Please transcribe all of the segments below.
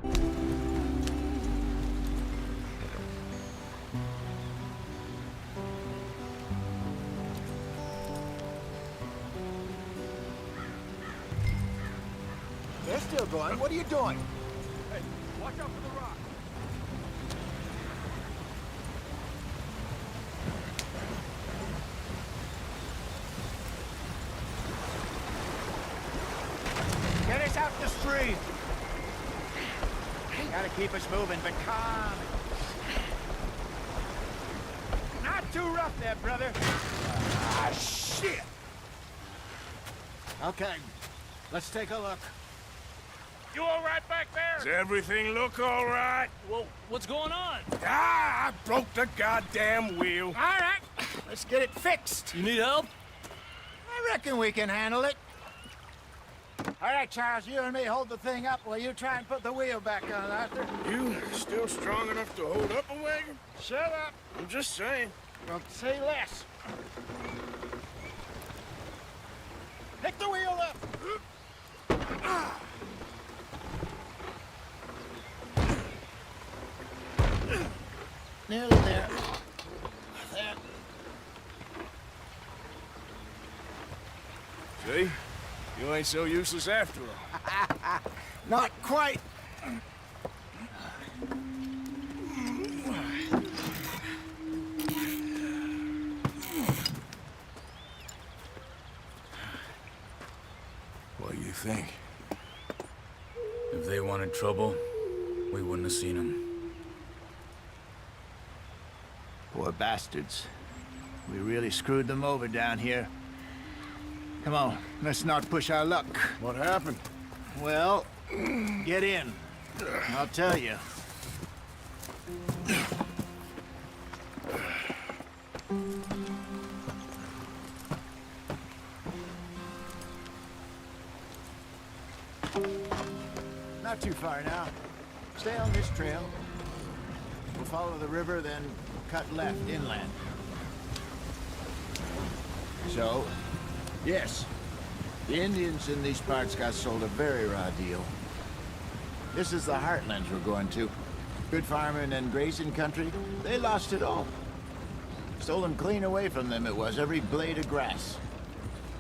They're still going. What are you doing? Hey, watch out for the rock. Get us out the stream. Gotta keep us moving, but calm. Not too rough there, brother. Ah, shit. Okay, let's take a look. You all right back there? Does everything look all right? Well, what's going on? Ah, I broke the goddamn wheel. All right, let's get it fixed. You need help? I reckon we can handle it. All right, Charles, you and me hold the thing up while you try and put the wheel back on, Arthur. You still strong enough to hold up a wagon? Shut up. I'm just saying. Well, say less. Pick the wheel up. Nearly there. There. See? You ain't so useless after all. Not quite. What do you think? If they wanted trouble, we wouldn't have seen them. Poor bastards. We really screwed them over down here. Come on, let's not push our luck. What happened? Well, get in. I'll tell you. Not too far now. Stay on this trail. We'll follow the river, then cut left inland. So, yes, the Indians in these parts got sold a very raw deal. This is the heartlands we're going to. Good farming and grazing country, they lost it all. Stolen clean away from them it was, every blade of grass.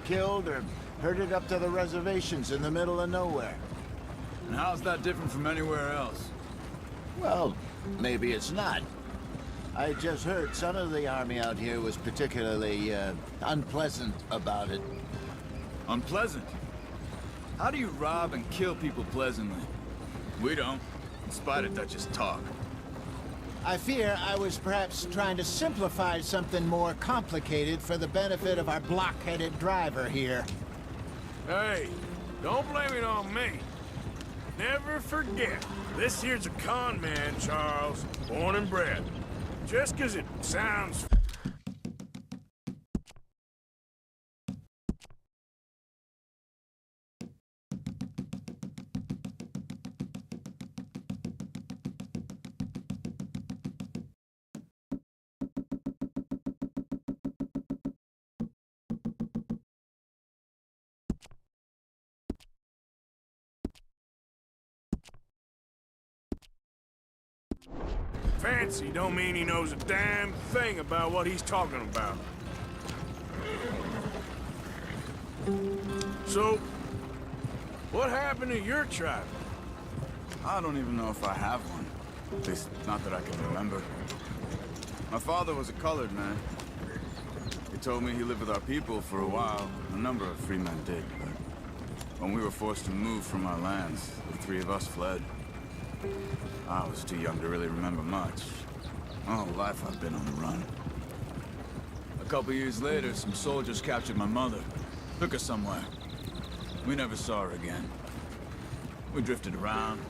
Killed or herded up to the reservations in the middle of nowhere. And how's that different from anywhere else? Well, maybe it's not. I just heard some of the army out here was particularly, unpleasant about it. Unpleasant? How do you rob and kill people pleasantly? We don't, in spite of Dutch's talk. I fear I was perhaps trying to simplify something more complicated for the benefit of our block-headed driver here. Hey, don't blame it on me. Never forget, this here's a con man, Charles, born and bred. Just 'cause it sounds... fancy don't mean he knows a damn thing about what he's talking about. So, what happened to your tribe? I don't even know if I have one. At least, not that I can remember. My father was a colored man. He told me he lived with our people for a while. A number of free men did, but when we were forced to move from our lands, the three of us fled. I was too young to really remember much. My whole life I've been on the run. A couple years later, some soldiers captured my mother. Took her somewhere. We never saw her again. We drifted around.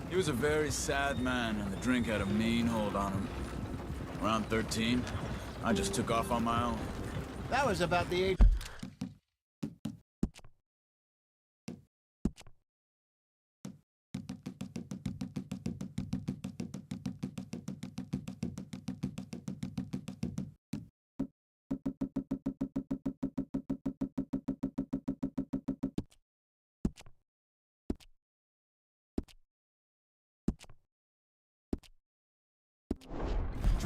He was a very sad man, and the drink had a mean hold on him. Around 13, I just took off on my own. That was about the age...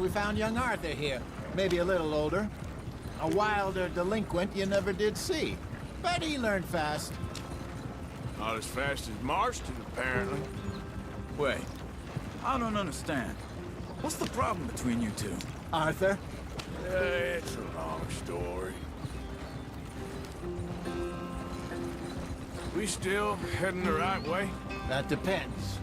we found young Arthur here. Maybe a little older. A wilder delinquent you never did see. But he learned fast. Not as fast as Marston, apparently. Wait, I don't understand. What's the problem between you two? Arthur? It's a long story. We still heading the right way? That depends.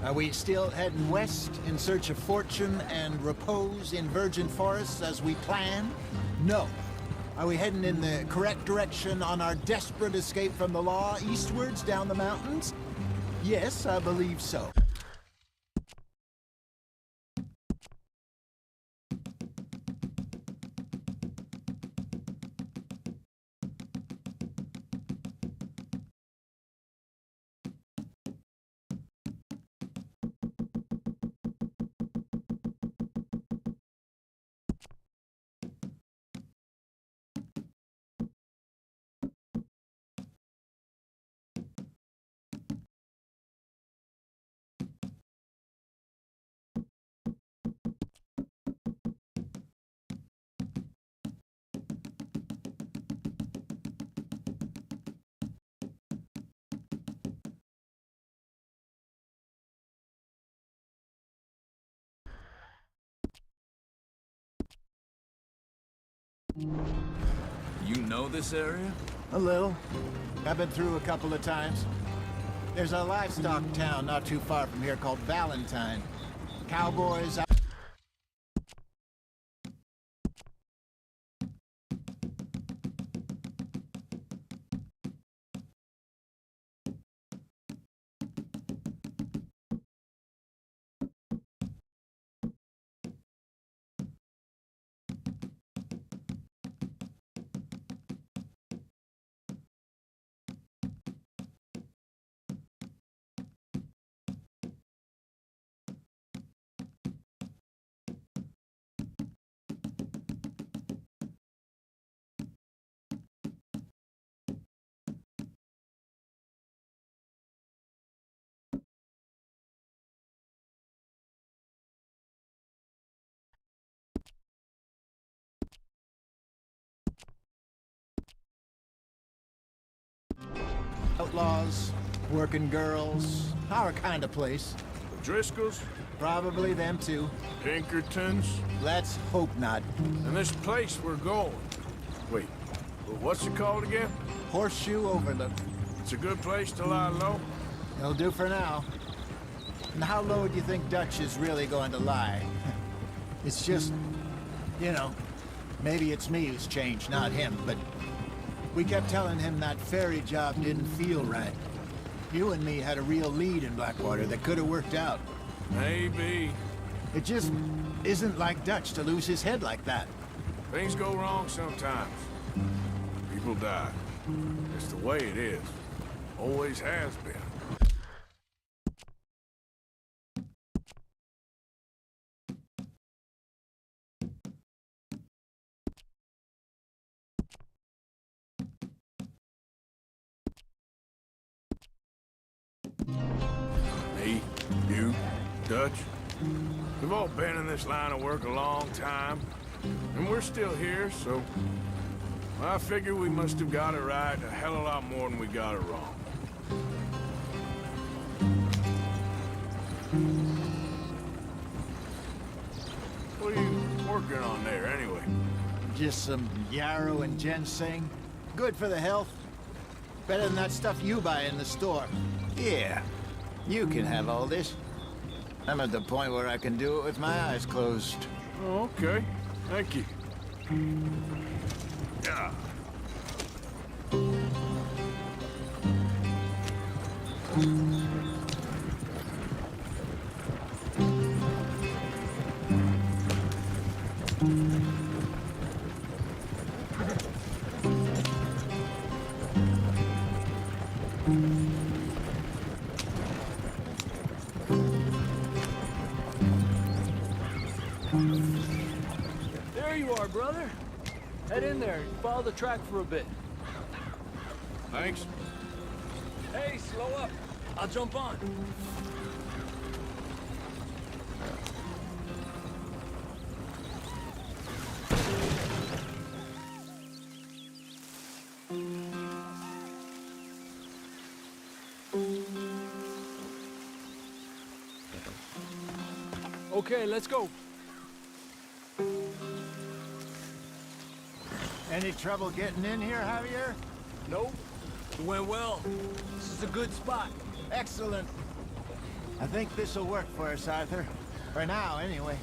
Are we still heading west in search of fortune and repose in virgin forests as we planned? No. Are we heading in the correct direction on our desperate escape from the law eastwards down the mountains? Yes, I believe so. You know this area? A little. I've been through a couple of times. There's a livestock town not too far from here called Valentine. Cowboys out. Outlaws, working girls, our kind of place. The Driscolls? Probably them too. Pinkertons? Let's hope not. And this place we're going. Wait, what's it called again? Horseshoe Overlook. It's a good place to lie low? It'll do for now. And how low do you think Dutch is really going to lie? It's just, you know, maybe it's me who's changed, not him, but we kept telling him that ferry job didn't feel right. You and me had a real lead in Blackwater that could have worked out. Maybe. It just isn't like Dutch to lose his head like that. Things go wrong sometimes. People die. It's the way it is. Always has been. Me, you, Dutch. We've all been in this line of work a long time, and we're still here, so I figure we must have got it right a hell of a lot more than we got it wrong. What are you working on there, anyway? Just some yarrow and ginseng. Good for the health. Better than that stuff you buy in the store. Yeah, you can have all this. I'm at the point where I can do it with my eyes closed. Oh, okay. Thank you. Yeah. There you are, brother. Head in there and follow the track for a bit. Thanks. Hey, slow up. I'll jump on. Okay, let's go. Any trouble getting in here, Javier? Nope. It went well. This is a good spot. Excellent. I think this'll work for us, Arthur. For now, anyway.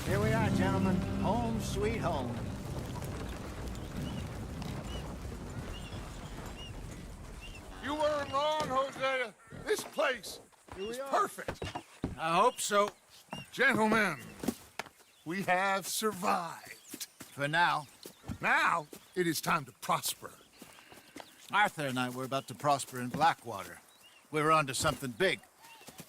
Here we are, gentlemen. Home sweet home. You weren't wrong, Hosea. This place is perfect. I hope so. Gentlemen, we have survived. For now. Now, it is time to prosper. Arthur and I were about to prosper in Blackwater. We were onto something big.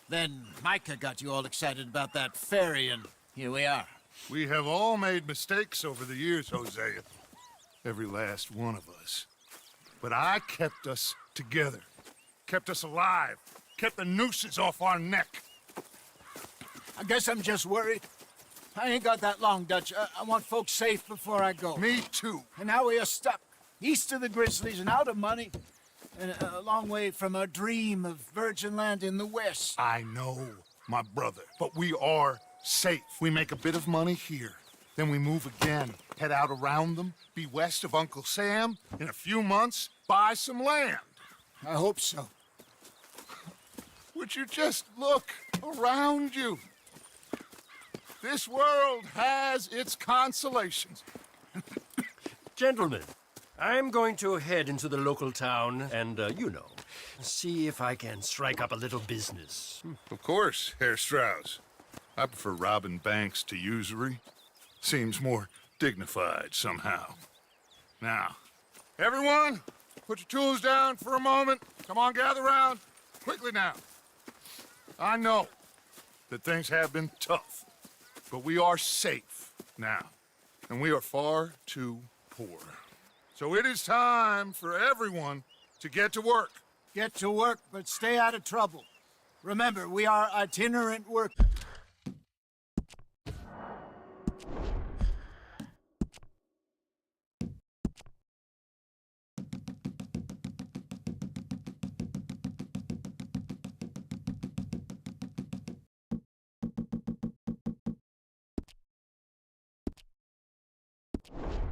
Then Micah got you all excited about that ferry, and here we are. We have all made mistakes over the years, Hosea. Every last one of us. But I kept us together. Kept us alive. Kept the nooses off our neck. I guess I'm just worried. I ain't got that long, Dutch. I want folks safe before I go. Me too. And now we are stuck, east of the Grizzlies and out of money, and a long way from our dream of virgin land in the west. I know, my brother, but we are safe. We make a bit of money here, then we move again, head out around them, be west of Uncle Sam, in a few months, buy some land. I hope so. Would you just look around you? This world has its consolations. Gentlemen, I'm going to head into the local town and, see if I can strike up a little business. Of course, Herr Strauss. I prefer robbing banks to usury. Seems more dignified somehow. Now, everyone, put your tools down for a moment. Come on, gather round. Quickly now. I know that things have been tough, but we are safe now, and we are far too poor. So it is time for everyone to get to work. Get to work, but stay out of trouble. Remember, we are itinerant workers.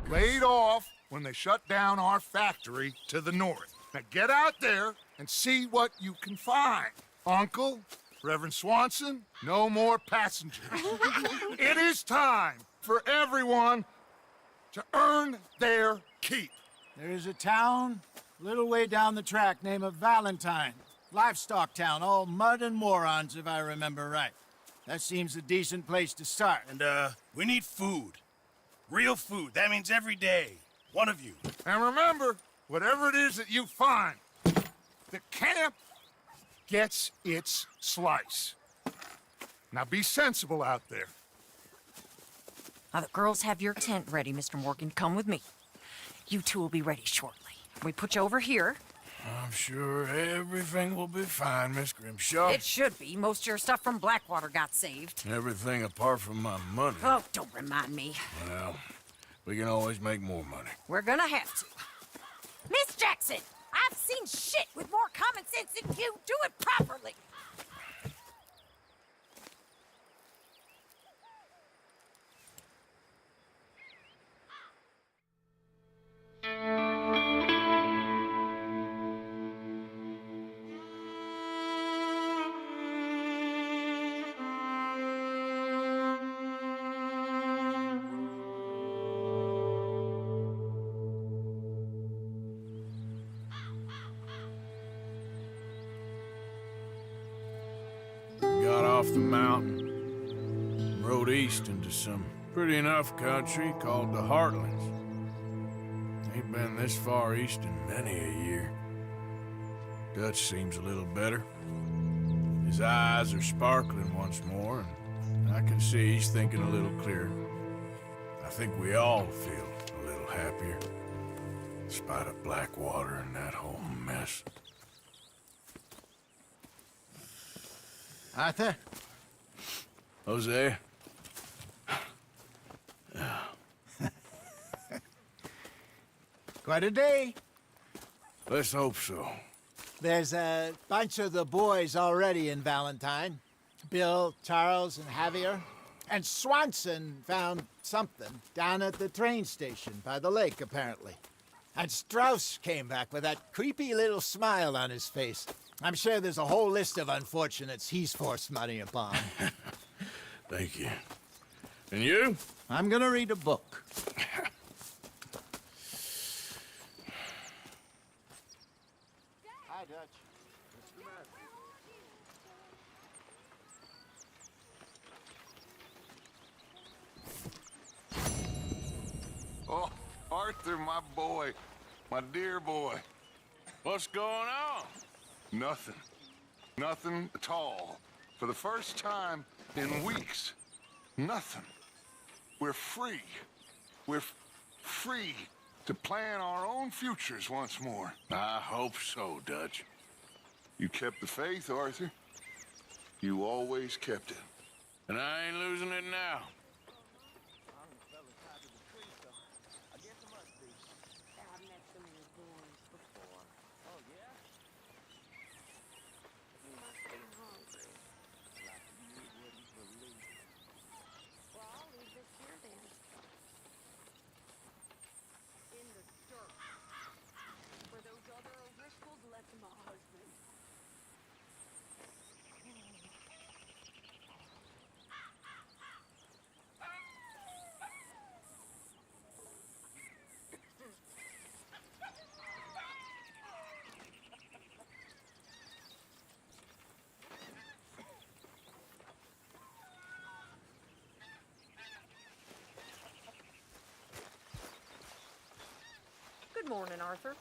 Laid off when they shut down our factory to the north. Now get out there and see what you can find. Uncle, Reverend Swanson, no more passengers. It is time for everyone to earn their keep. There is a town a little way down the track named Valentine. Livestock town, all mud and morons, if I remember right. That seems a decent place to start. And, we need food. Real food. That means every day. One of you. And remember, whatever it is that you find, the camp gets its slice. Now be sensible out there. Now, the girls have your tent ready, Mr. Morgan. Come with me. You two will be ready shortly. We put you over here. I'm sure everything will be fine, Miss Grimshaw. It should be. Most of your stuff from Blackwater got saved. Everything apart from my money. Oh, don't remind me. Well, we can always make more money. We're gonna have to. Miss Jackson, I've seen shit with more common sense than you. Do it properly. off the mountain and rode east into some pretty enough country called the Heartlands. Ain't been this far east in many a year. Dutch seems a little better. His eyes are sparkling once more, and I can see he's thinking a little clearer. I think we all feel a little happier, in spite of Blackwater and that whole mess. Arthur? Jose? Quite a day. Let's hope so. There's a bunch of the boys already in Valentine. Bill, Charles, and Javier. And Swanson found something down at the train station by the lake, apparently. And Strauss came back with that creepy little smile on his face. I'm sure there's a whole list of unfortunates he's forced money upon. Thank you. And you? I'm gonna read a book. Hi, Dutch. Oh, Arthur, my boy. My dear boy. What's going on? Nothing. Nothing at all. For the first time in weeks. Nothing. We're free. We're free to plan our own futures once more. I hope so, Dutch. You kept the faith, Arthur. You always kept it. And I ain't losing it now. Good morning, Arthur.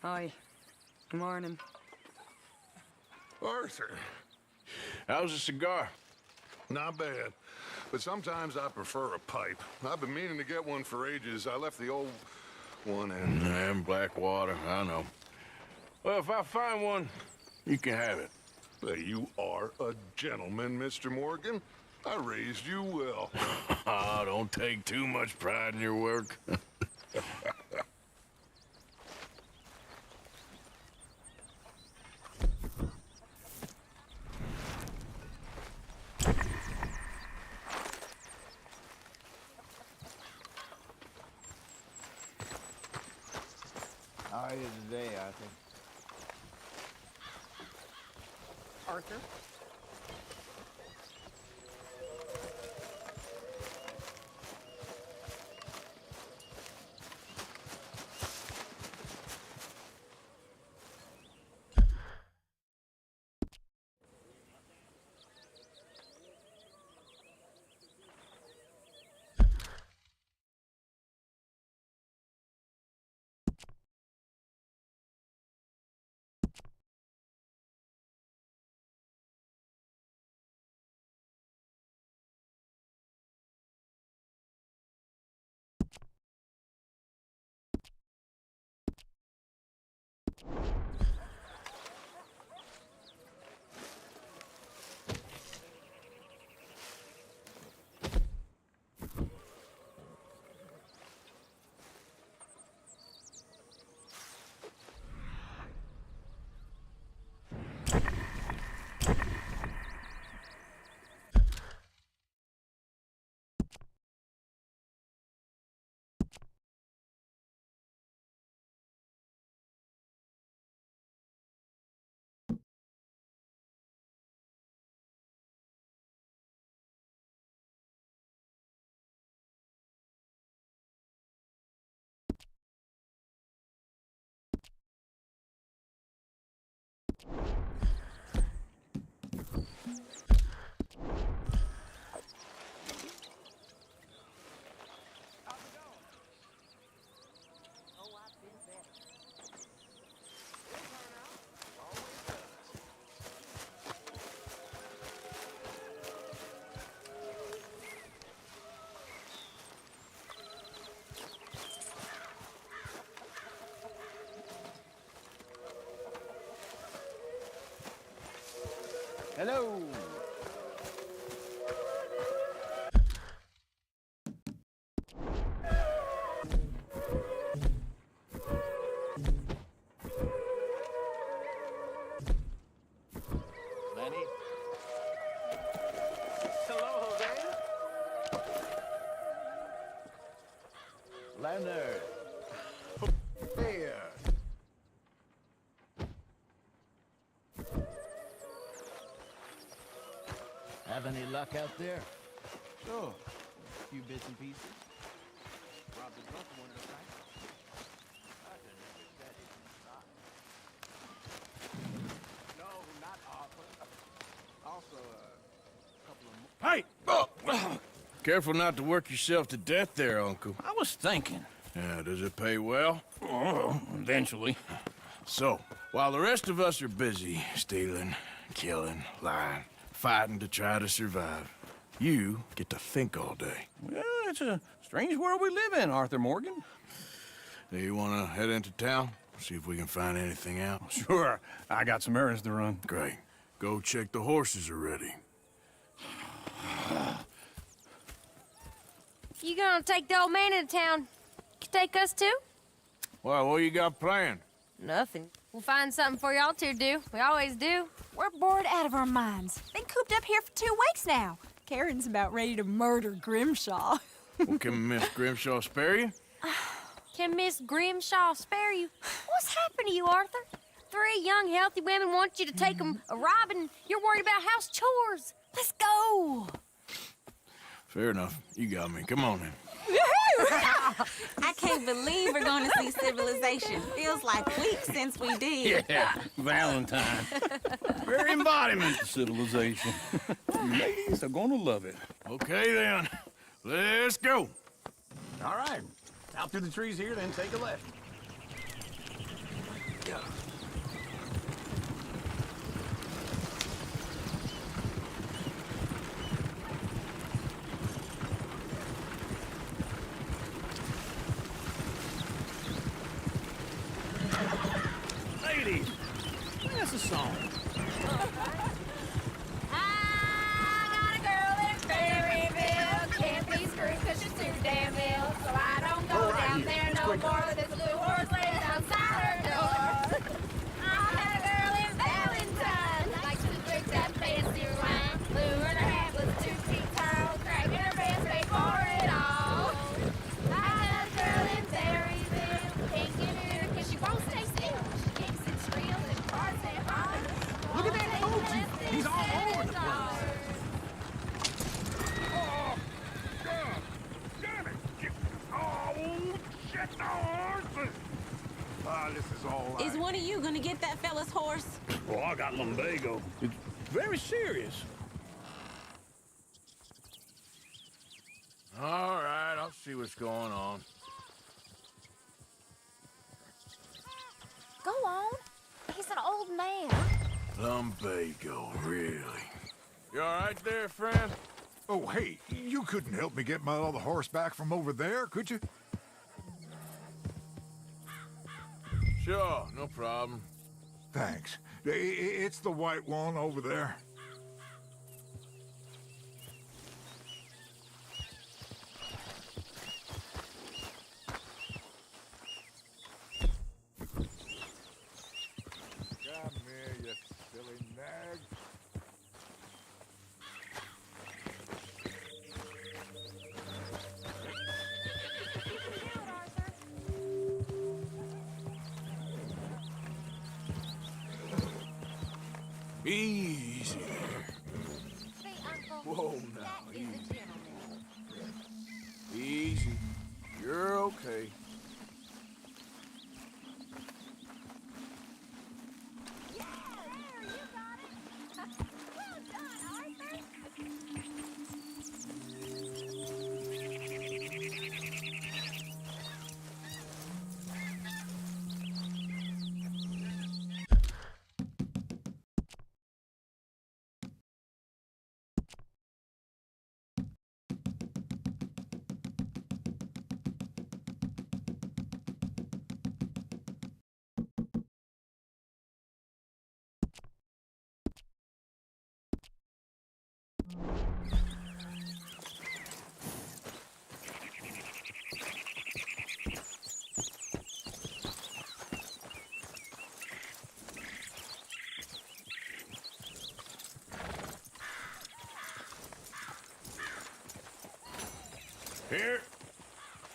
Hi. Good morning. Arthur, How's a cigar? not bad. But sometimes I prefer a pipe. I've been meaning to get one for ages. I left the old one in. And Blackwater, I know. Well, if I find one, you can have it. You are a gentleman, Mr. Morgan. I raised you well. Ah, don't take too much pride in your work. How are you today, Arthur? Arthur. Hello. Lenny? Hello, Jose. Leonard. Here. Have any luck out there? Sure. A few bits and pieces. Robbed a drunk one last night. No, not Arthur. Also, a couple of... Hey! Careful not to work yourself to death there, Uncle. I was thinking. Yeah, does it pay well? Oh, eventually. So, while the rest of us are busy stealing, killing, lying, fighting to try to survive, you get to think all day. Well, it's a strange world we live in, Arthur Morgan. Do you want to head into town? See if we can find anything out? Sure, I got some errands to run. Great. Go check the horses are ready. You gonna take the old man into town? Can take us too? Well, what you got planned? Nothing. We'll find something for y'all to do. We always do. We're bored out of our minds. Been cooped up here for 2 weeks now. Karen's about ready to murder Grimshaw. Well, can Miss Grimshaw spare you? Can Miss Grimshaw spare you? What's happened to you, Arthur? 3 young, healthy women want you to take them a robbing. You're worried about house chores. Let's go. Fair enough. You got me. Come on then. I can't believe we're going to see civilization. Feels like weeks since we did. Yeah, Valentine. Very embodiment of civilization. Ladies are gonna love it. Okay then. Let's go. All right. Out through the trees here, then take a left. Ladies, that's a song. I got a girl in Berryville. Can't be screwed 'cause she's too damn ill. So I don't go down there no more. There's a blue horse laying outside her door. I got lumbago. It's very serious. All right, I'll see what's going on. Go on. He's an old man. Lumbago, really? You all right there, friend? Oh, hey, you couldn't help me get my other horse back from over there, could you? Sure, no problem. Thanks. It's the white one over there. Come here, you silly nag. Easy there. See, Uncle, Whoa, that now, is a gentleman. Easy. You're okay. Yeah, there, you got it. Well done, Arthur.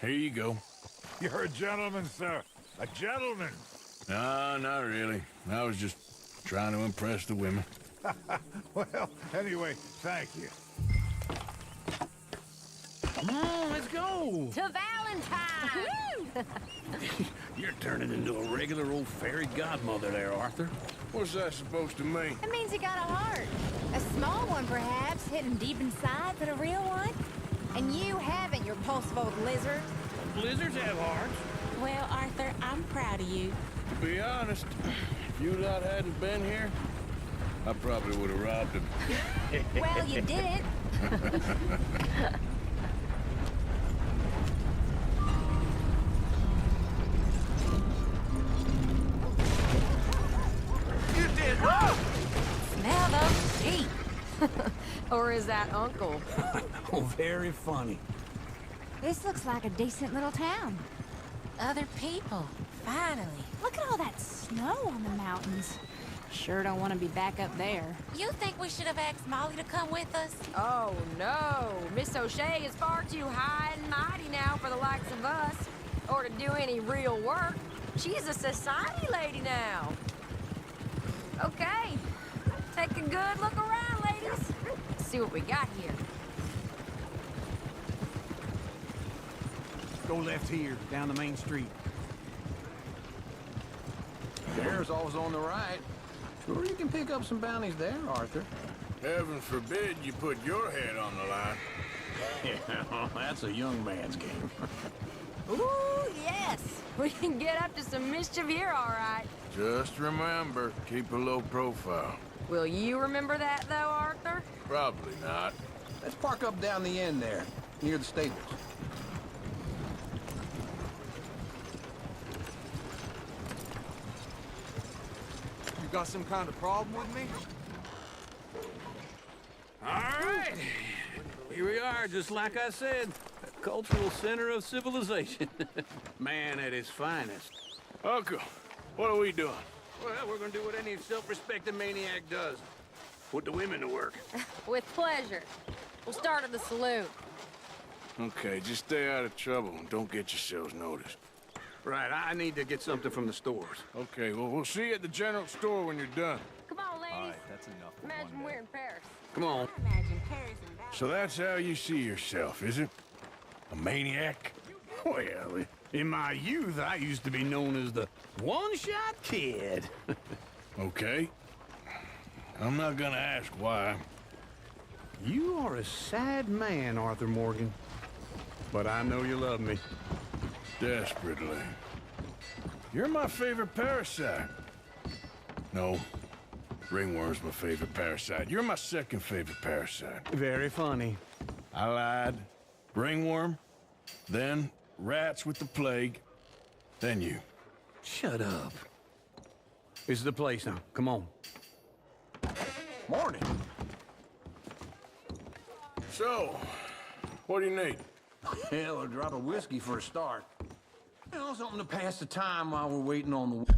Here you go. You're a gentleman, sir. A gentleman. No, not really. I was just trying to impress the women. Well, anyway, thank you. Come on, let's go. To Valentine! You're turning into a regular old fairy godmother there, Arthur. What's that supposed to mean? It means you got a heart. A small one, perhaps, hidden deep inside, but a real one. And you haven't, you repulsive old lizard. Lizards have hearts. Well, Arthur, I'm proud of you. To be honest, if you lot hadn't been here, I probably would have robbed him. Well, you didn't. You did! Smell those teeth. Or is that Uncle? Oh, very funny. This looks like a decent little town. Other people, finally. Look at all that snow on the mountains. Sure don't want to be back up there. You think we should have asked Molly to come with us? Oh, no. Miss O'Shea is far too high and mighty now for the likes of us. Or to do any real work. She's a society lady now. Okay. Take a good look around, ladies. See what we got here. Go left here, down the main street. There's always on the right. Sure, you can pick up some bounties there, Arthur. Heaven forbid you put your head on the line. Yeah, that's a young man's game. Ooh, yes. We can get up to some mischief here, all right. Just remember, keep a low profile. Will you remember that, though, Arthur? Probably not. Let's park up down the end there, near the stables. You got some kind of problem with me? All right. Here we are, just like I said. A cultural center of civilization. Man at his finest. Uncle, what are we doing? Well, we're gonna do what any self-respecting maniac does. Put the women to work. With pleasure. We'll start at the saloon. Okay, just stay out of trouble and don't get yourselves noticed. Right, I need to get something from the stores. Okay, well, we'll see you at the general store when you're done. Come on, ladies. All right, that's enough for Imagine one we're day. in Paris. Come on. I imagine Paris and Val. So that's how you see yourself, is it? A maniac? Well, in my youth, I used to be known as the one-shot kid. Okay. I'm not gonna ask why. You are a sad man, Arthur Morgan. But I know you love me. Desperately. You're my favorite parasite. No, ringworm's my favorite parasite. You're my second favorite parasite. Very funny. I lied. Ringworm, then rats with the plague, then you. Shut up. This is the place now. Come on. Morning. So, what do you need? Hell, a drop of whiskey for a start. You know, something to pass the time while we're waiting on the...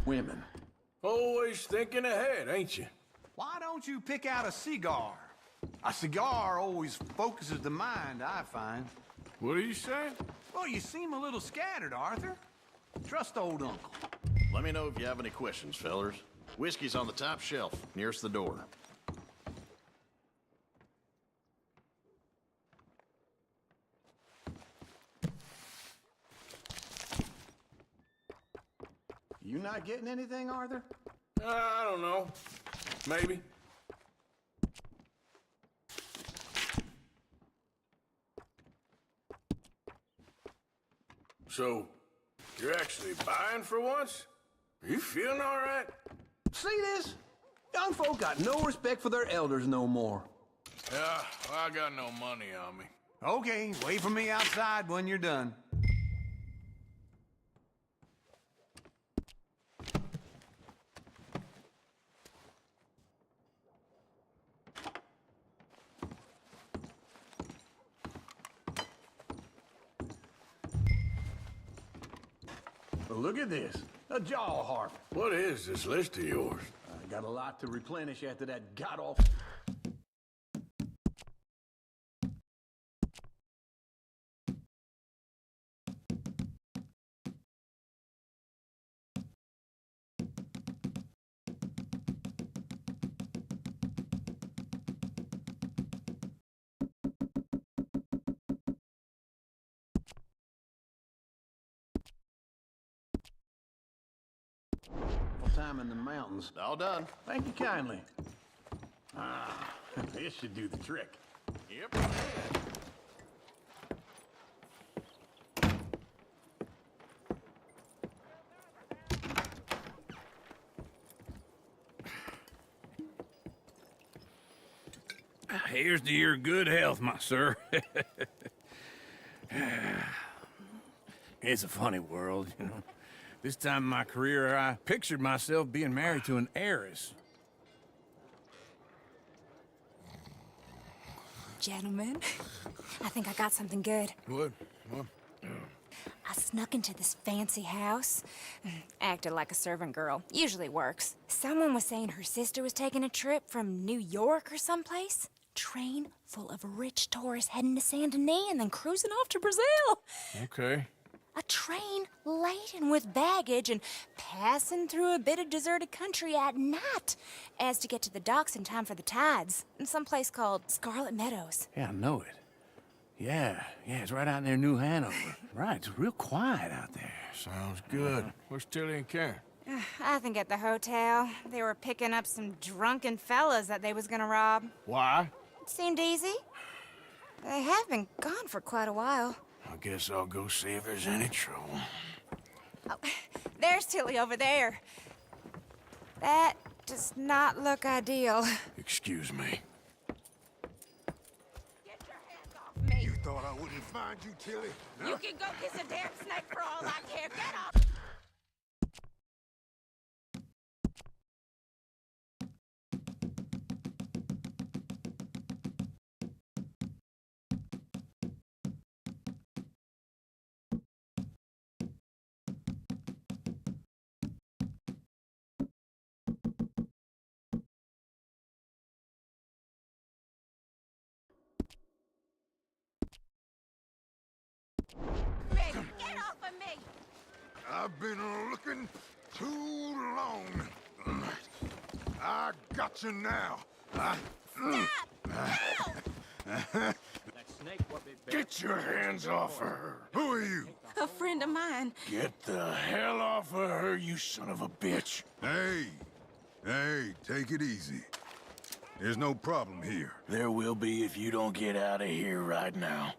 women. Always thinking ahead, ain't you? Why don't you pick out a cigar? A cigar always focuses the mind, I find. What are you saying? Well, you seem a little scattered, Arthur. Trust old uncle. Let me know if you have any questions, fellers. Whiskey's on the top shelf, nearest the door. You not getting anything, Arthur? I don't know. Maybe. So, you're actually buying for once? Are you feeling all right? See this? Young folk got no respect for their elders no more. Yeah, well, I got no money on me. Okay, wait for me outside when you're done. Well, look at this. A jaw harp. What is this list of yours? I got a lot to replenish after that god-awful... time in the mountains. All done. Thank you kindly. Ah, this should do the trick. Yep. Here's to your good health, my sir. It's a funny world, you know. This time in my career, I pictured myself being married to an heiress. Gentlemen, I think I got something good. What? I snuck into this fancy house. Acted like a servant girl. Usually works. Someone was saying her sister was taking a trip from New York or someplace. Train full of rich tourists heading to Saint Denis and then cruising off to Brazil. Okay. A train laden with baggage and passing through a bit of deserted country at night as to get to the docks in time for the tides in some place called Scarlet Meadows. Yeah, I know it. Yeah, it's right out near New Hanover. Right, it's real quiet out there. Sounds good. Where's Tilly and Karen? I think at the hotel. They were picking up some drunken fellas that they was gonna rob. Why? It seemed easy. They have been gone for quite a while. I guess I'll go see if there's any trouble. Oh, there's Tilly over there. That does not look ideal. Excuse me. Get your hands off me. You thought I wouldn't find you, Tilly? You can go kiss a damn snake for all I care. Get off! I've been looking too long. I got you now. Get your hands off her. Who are you? A friend of mine. Get the hell off of her, you son of a bitch. Hey, take it easy. There's no problem here. There will be if you don't get out of here right now.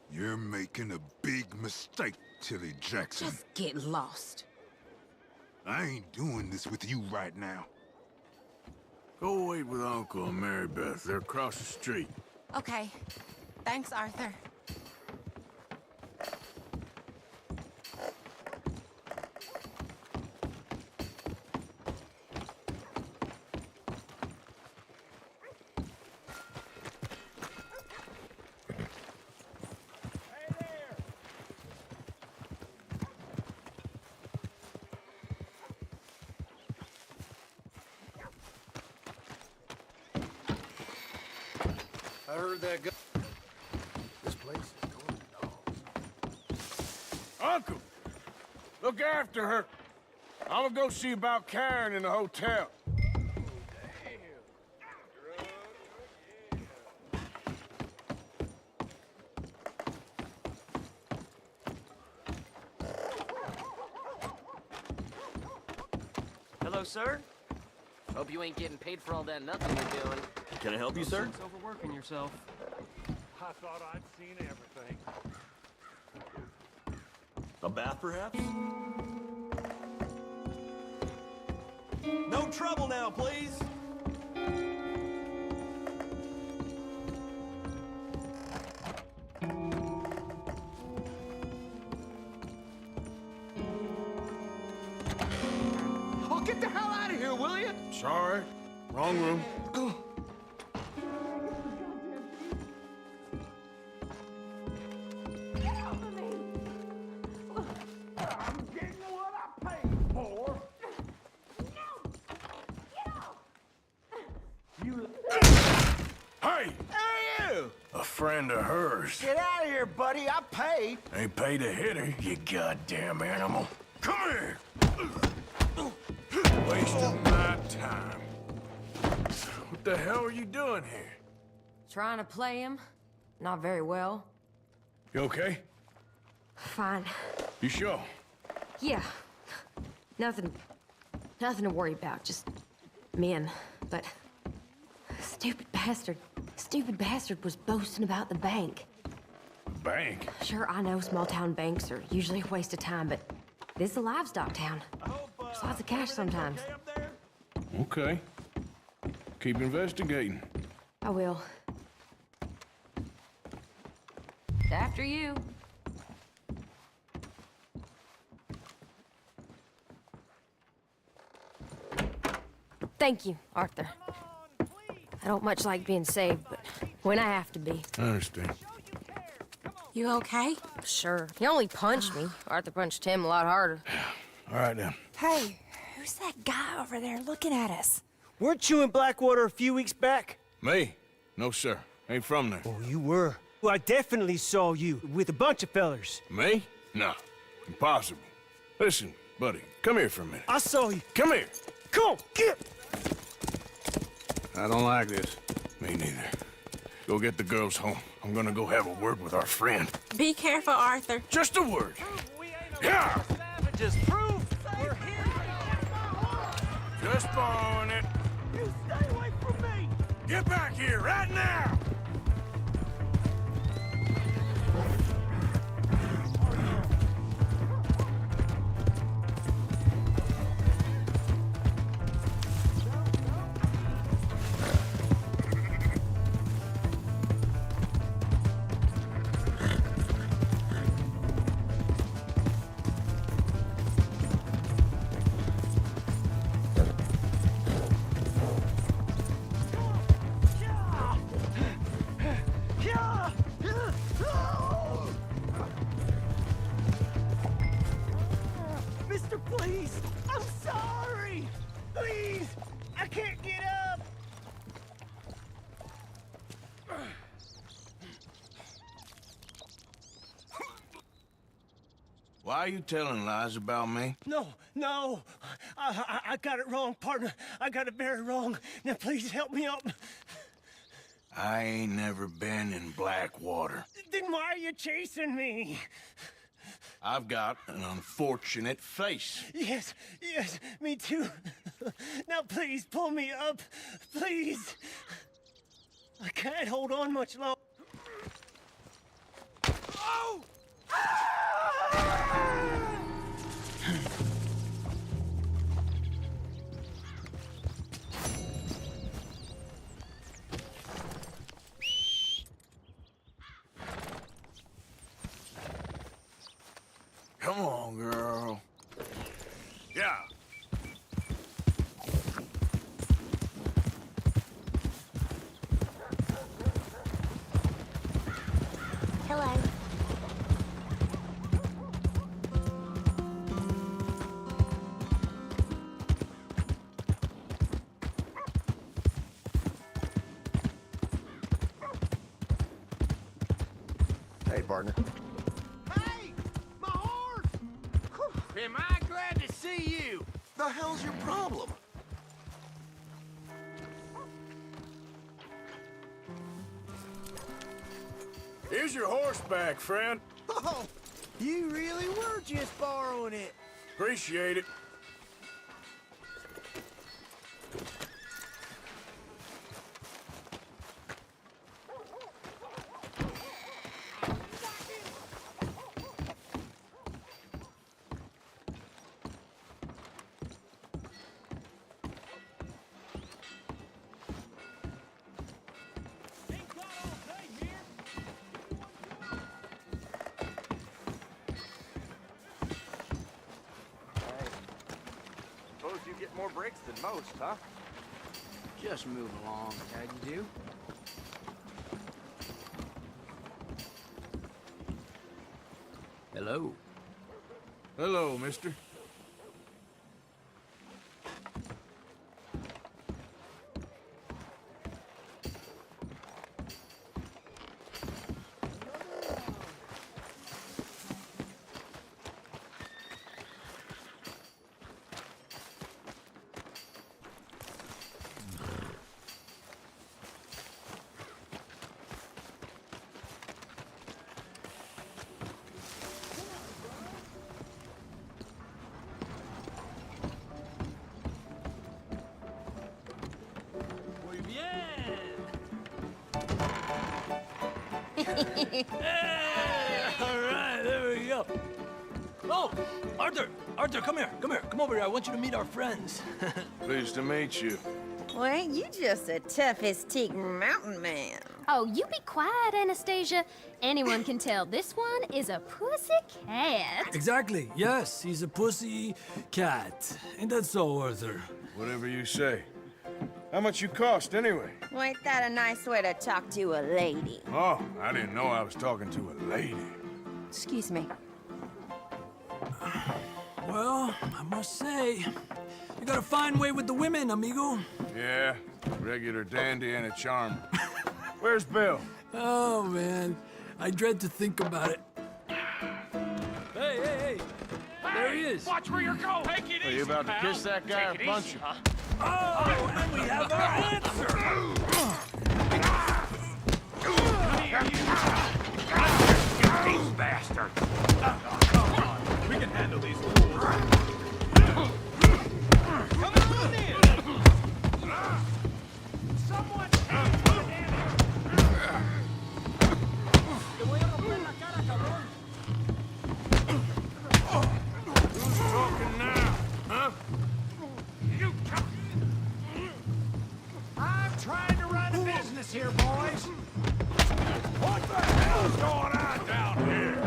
You're making a big mistake, Tilly Jackson. Just get lost. I ain't doing this with you right now. Go wait with Uncle and Mary Beth. They're across the street. Okay. Thanks, Arthur. I heard that guy. This place is going to dogs. Uncle! Look after her. I'm gonna go see about Karen in the hotel. Hello, sir. Hope you ain't getting paid for all that nothing you're doing. Can I help you, sir? It's overworking yourself. I thought I'd seen everything. A bath, perhaps? No trouble now, please. Oh, get the hell out of here, will you? Sorry. Wrong room. Hey! Hey, you! A friend of hers. Get out of here, buddy. I paid. Ain't paid to hit her, you goddamn animal. Come here! Wasting my time. What the hell are you doing here? Trying to play him. Not very well. You okay? Fine. You sure? Yeah. Nothing to worry about. Just men. But stupid bastard was boasting about the bank. Bank? Sure, I know small town banks are usually a waste of time, but this is a livestock town. There's lots of cash sometimes. Okay. Keep investigating. I will. After you. Thank you, Arthur. I don't much like being saved, but when I have to be. I understand. You okay? Sure. He only punched me. Arthur punched him a lot harder. All right, then. Hey, who's that guy over there looking at us? Weren't you in Blackwater a few weeks back? Me? No, sir. Ain't from there. Oh, you were. Well, I definitely saw you with a bunch of fellers. Me? No. Impossible. Listen, buddy, come here for a minute. I saw you. Come here. Come on, get! I don't like this. Me neither. Go get the girls home. I'm gonna go have a word with our friend. Be careful, Arthur. Just a word. Yeah! Just prove we're here. Just borrowing it. You stay away from me! Get back here right now! Mister, please! I'm sorry! Please! I can't get up! Why are you telling lies about me? No, no. I got it wrong, partner. I got it very wrong. Now, please help me up. I ain't never been in Blackwater. Then why are you chasing me? I've got an unfortunate face. Yes, yes, me too. Now, please, pull me up. Please. I can't hold on much longer. Oh! Come on, girl. Yeah. Hello. Hey, partner. Hey! My horse! Am I glad to see you? The hell's your problem? Here's your horseback, friend. Oh, you really were just borrowing it. Appreciate it. Suppose you get more breaks than most, huh? Just move along, how'd you do? Hello. Hello, mister. Muy bien. All right, there we go. Oh, Arthur, come here, come over here. I want you to meet our friends. Pleased to meet you. Well, ain't you just a tough-as-teak mountain man? Oh, you be quiet, Anastasia. Anyone can tell this one is a pussy cat. Exactly. Yes, he's a pussy cat. Ain't that so, Arthur? Whatever you say. How much you cost, anyway? Well, ain't that a nice way to talk to a lady? Oh, I didn't know I was talking to a lady. Excuse me. Well, I must say, you got a fine way with the women, amigo. Yeah, regular dandy and a charmer. Where's Bill? Oh, man. I dread to think about it. Hey! There he is. Watch where you're going. Take it Are easy, you about to pal. kiss that guy or Take it punch easy, him? huh? Oh, and we have our answer. These bastards. Come on. We can handle these fools. Come on in. Someone Who's talking now, huh? You I'm trying to run a business here, boys. What the hell's going on down here?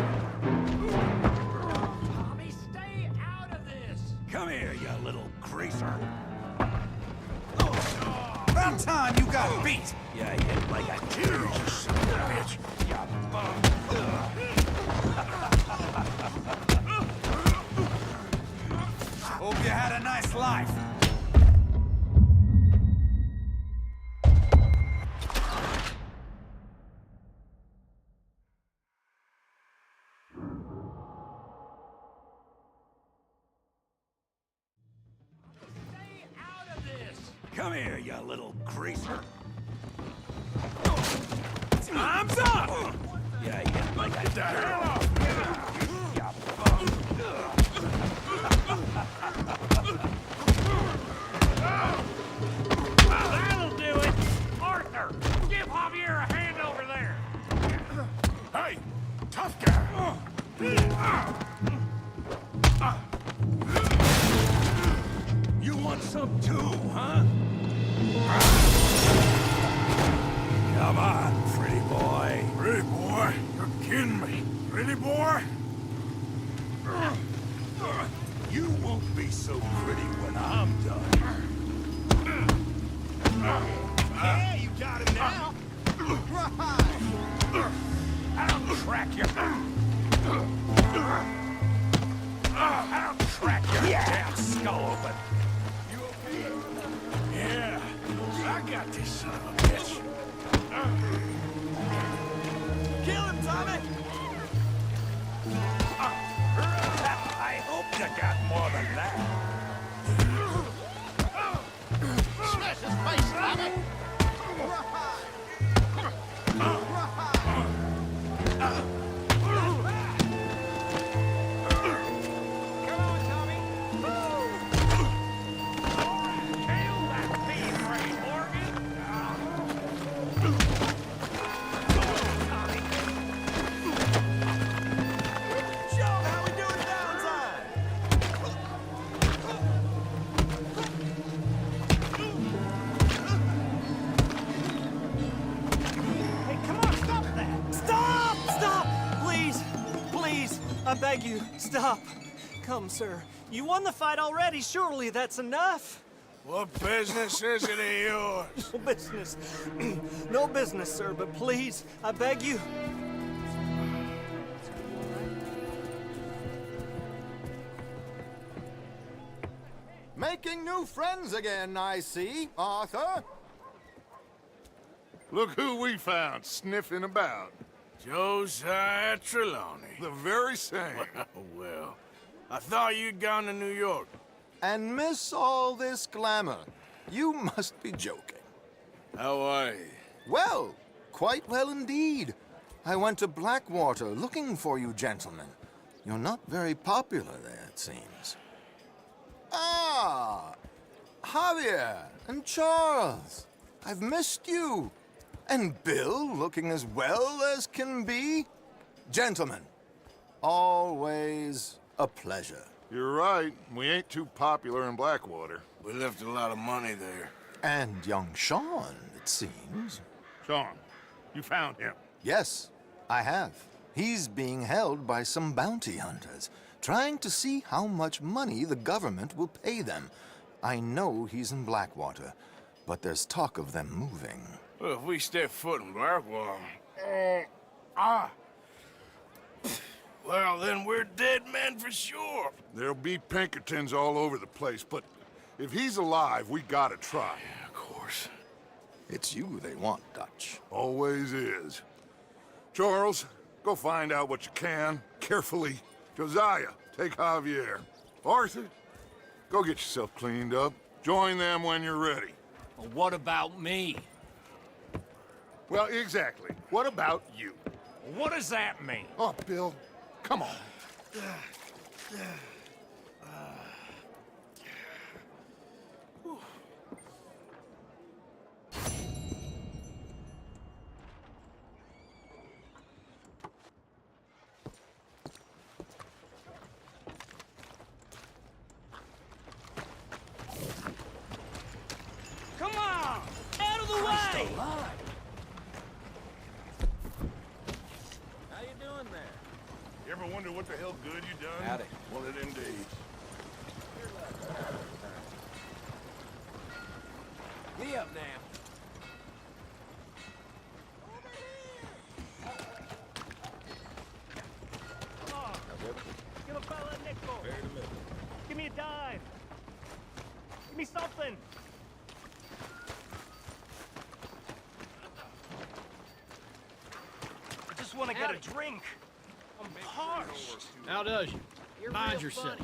Tommy, stay out of this. Come here, you little greaser. About time you got beat. You hit like a deer, you son of a bitch. You bum. Hope you had a nice life. Come here, you little greaser. Time's up! Yeah, get the hell off me! That'll do it! Arthur, give Javier a hand over there! Hey, tough guy! You want some too, huh? Come on, pretty boy. Pretty boy? You're kidding me. Pretty boy? You won't be so pretty when I'm done. Yeah, you got him now! I'll crack your... I'll crack your damn skull open! You okay? Yeah, I got this son of a bitch. Kill him, Tommy! I hope you got more than that. Smash his face, Tommy! I beg you, stop. Come, sir. You won the fight already. Surely that's enough. What business is it of yours? No business. No business, sir, but please, I beg you. Making new friends again, I see, Arthur. Look who we found sniffing about. Josiah Trelawney. The very same. Well, I thought you'd gone to New York. And miss all this glamour. You must be joking. How are you? Well, quite well indeed. I went to Blackwater looking for you gentlemen. You're not very popular there, it seems. Ah, Javier and Charles. I've missed you. And Bill looking as well as can be. Gentlemen, always a pleasure. You're right. We ain't too popular in Blackwater. We left a lot of money there. And young Sean, it seems. Sean, you found him? Yes, I have. He's being held by some bounty hunters, trying to see how much money the government will pay them. I know he's in Blackwater, but there's talk of them moving. Well, if we step foot in Blackwater... Well, then we're dead men for sure. There'll be Pinkertons all over the place, but if he's alive, we gotta try. Yeah, of course. It's you they want, Dutch. Always is. Charles, go find out what you can, carefully. Josiah, take Javier. Arthur, go get yourself cleaned up. Join them when you're ready. Well, what about me? Well, exactly. What about you? What does that mean? Oh, Bill, come on. Come on! Out of the way! How you doing there? You ever wonder what the hell good you done? Howdy. One of them days. Me up now. Come on. Give a fella a nickel. Give me a dime. Give me something. I just want to get a drink. I'm parched. How does you? Mind yourself.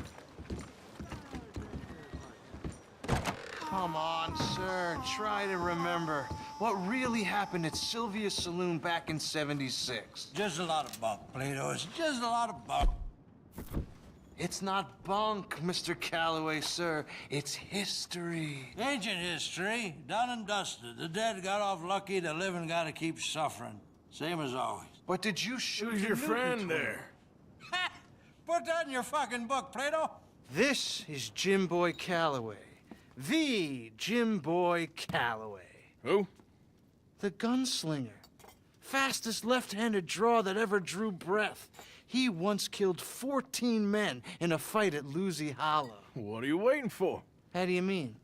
Come on, sir. Try to remember. What really happened at Sylvia's Saloon back in '76? Just a lot of bunk, Plato. It's just a lot of bunk. It's not bunk, Mr. Calloway, sir. It's history. Ancient history, done and dusted. The dead got off lucky, the living gotta keep suffering. Same as always. But did you shoot Who's your friend there? Put that in your fucking book, Plato. This is Jim Boy Calloway. The Jim Boy Calloway. Who? The gunslinger. Fastest left-handed draw that ever drew breath. He once killed 14 men in a fight at Lucy Hollow. What are you waiting for? How do you mean?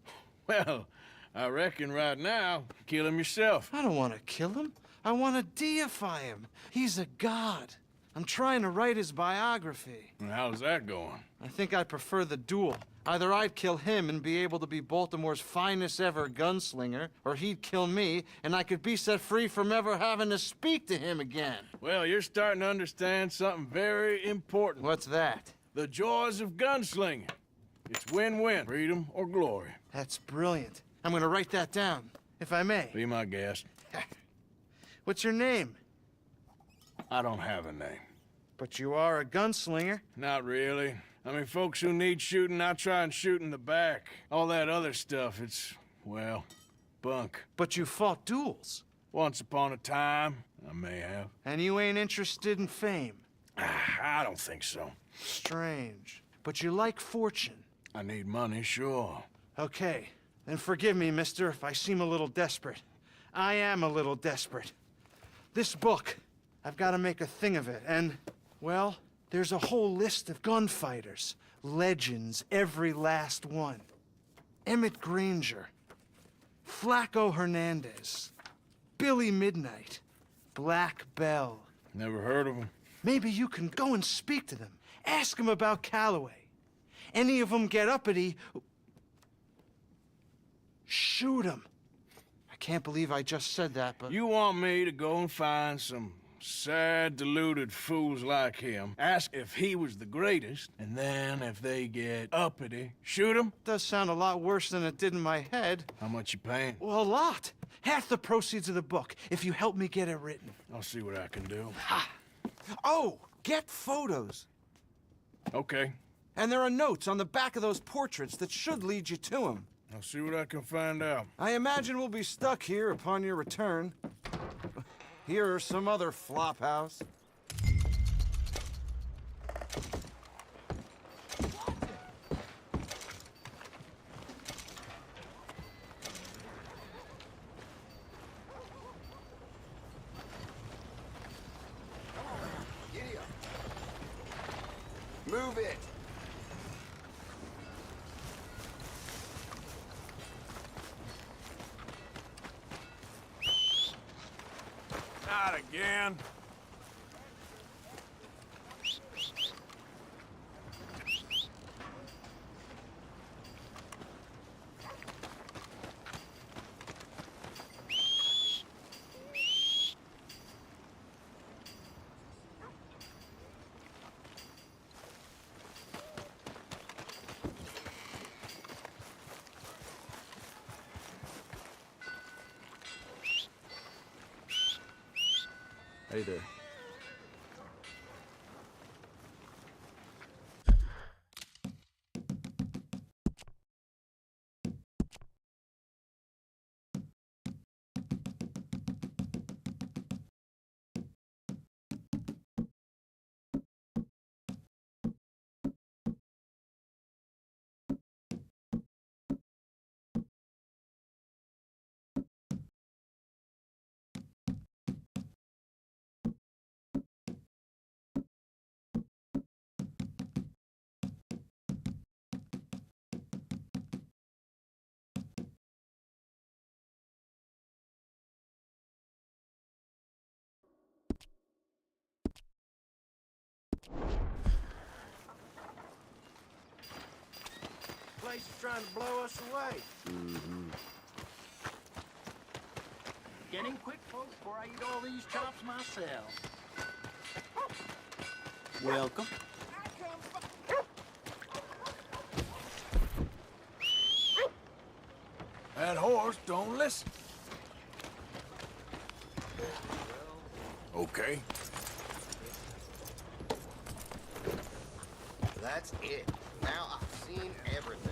Well, I reckon right now, kill him yourself. I don't want to kill him. I want to deify him. He's a god. I'm trying to write his biography. And how's that going? I think I prefer the duel. Either I'd kill him and be able to be Baltimore's finest ever gunslinger, or he'd kill me and I could be set free from ever having to speak to him again. Well, you're starting to understand something very important. What's that? The joys of gunslinging. It's win-win, freedom or glory. That's brilliant. I'm gonna write that down, if I may. Be my guest. What's your name? I don't have a name. But you are a gunslinger. Not really. I mean, folks who need shooting, I try and shoot in the back. All that other stuff, it's, well, bunk. But you fought duels. Once upon a time, I may have. And you ain't interested in fame. I don't think so. Strange. But you like fortune. I need money, sure. Okay. Then forgive me, mister, if I seem a little desperate. I am a little desperate. This book, I've got to make a thing of it, and, well, there's a whole list of gunfighters. Legends, every last one. Emmett Granger, Flaco Hernandez, Billy Midnight, Black Bell. Never heard of them. Maybe you can go and speak to them. Ask them about Calloway. Any of them get uppity, shoot them. I can't believe I just said that, but... You want me to go and find some sad, deluded fools like him, ask if he was the greatest, and then if they get uppity, shoot him? Does sound a lot worse than it did in my head. How much you paying? Well, a lot. Half the proceeds of the book, if you help me get it written. I'll see what I can do. Ha! Oh, get photos. Okay. And there are notes on the back of those portraits that should lead you to him. I'll see what I can find out. I imagine we'll be stuck here upon your return. Here or some other flop house. Giddy up. Move it. Not again. Hey there. Place is trying to blow us away. Get in quick, folks, before I eat all these chops myself. Welcome. that horse don't listen. Okay. That's it. Now I've seen everything.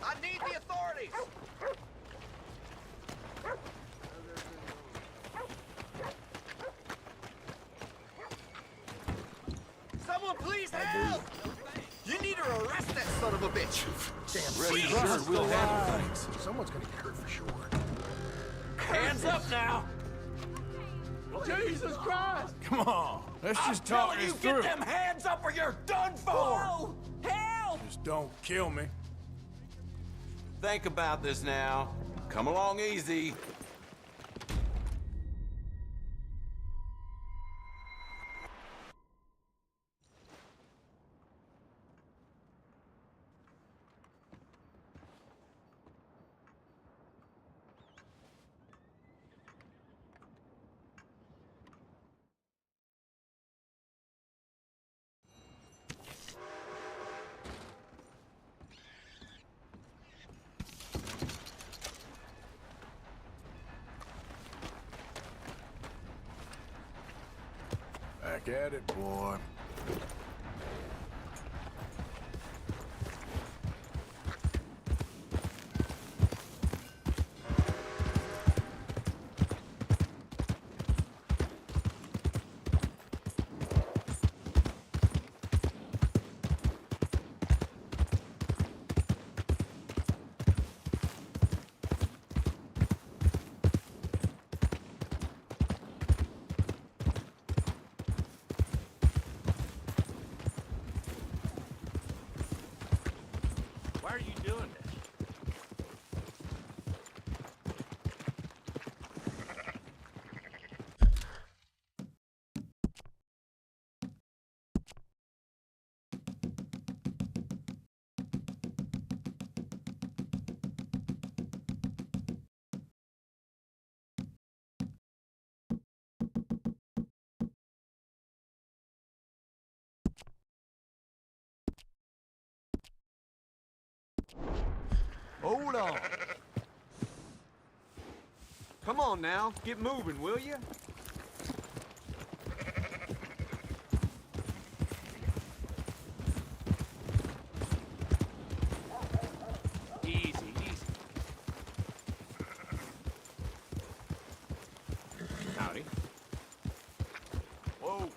I need the authorities! Someone please help! You need to arrest that son of a bitch! Damn, Rest assured, we'll handle things. Someone's gonna get hurt for sure. Hands up now! Jesus Christ! Come on, let's just talk this through. Get them hands up or you're done for! Whoa! Help! Just don't kill me. Think about this now. Come along easy. Back at it, boy. Why are you doing this? Hold on. Come on now, get moving, will you? Easy, easy. Howdy. Whoa.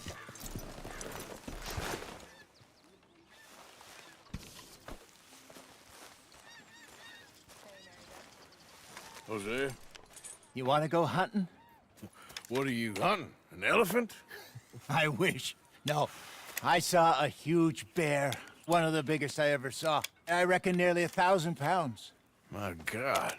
Strike it. Jose, You want to go hunting? what are you hunting? An elephant? I wish. No, I saw a huge bear. One of the biggest I ever saw. I reckon nearly 1,000 pounds. My God.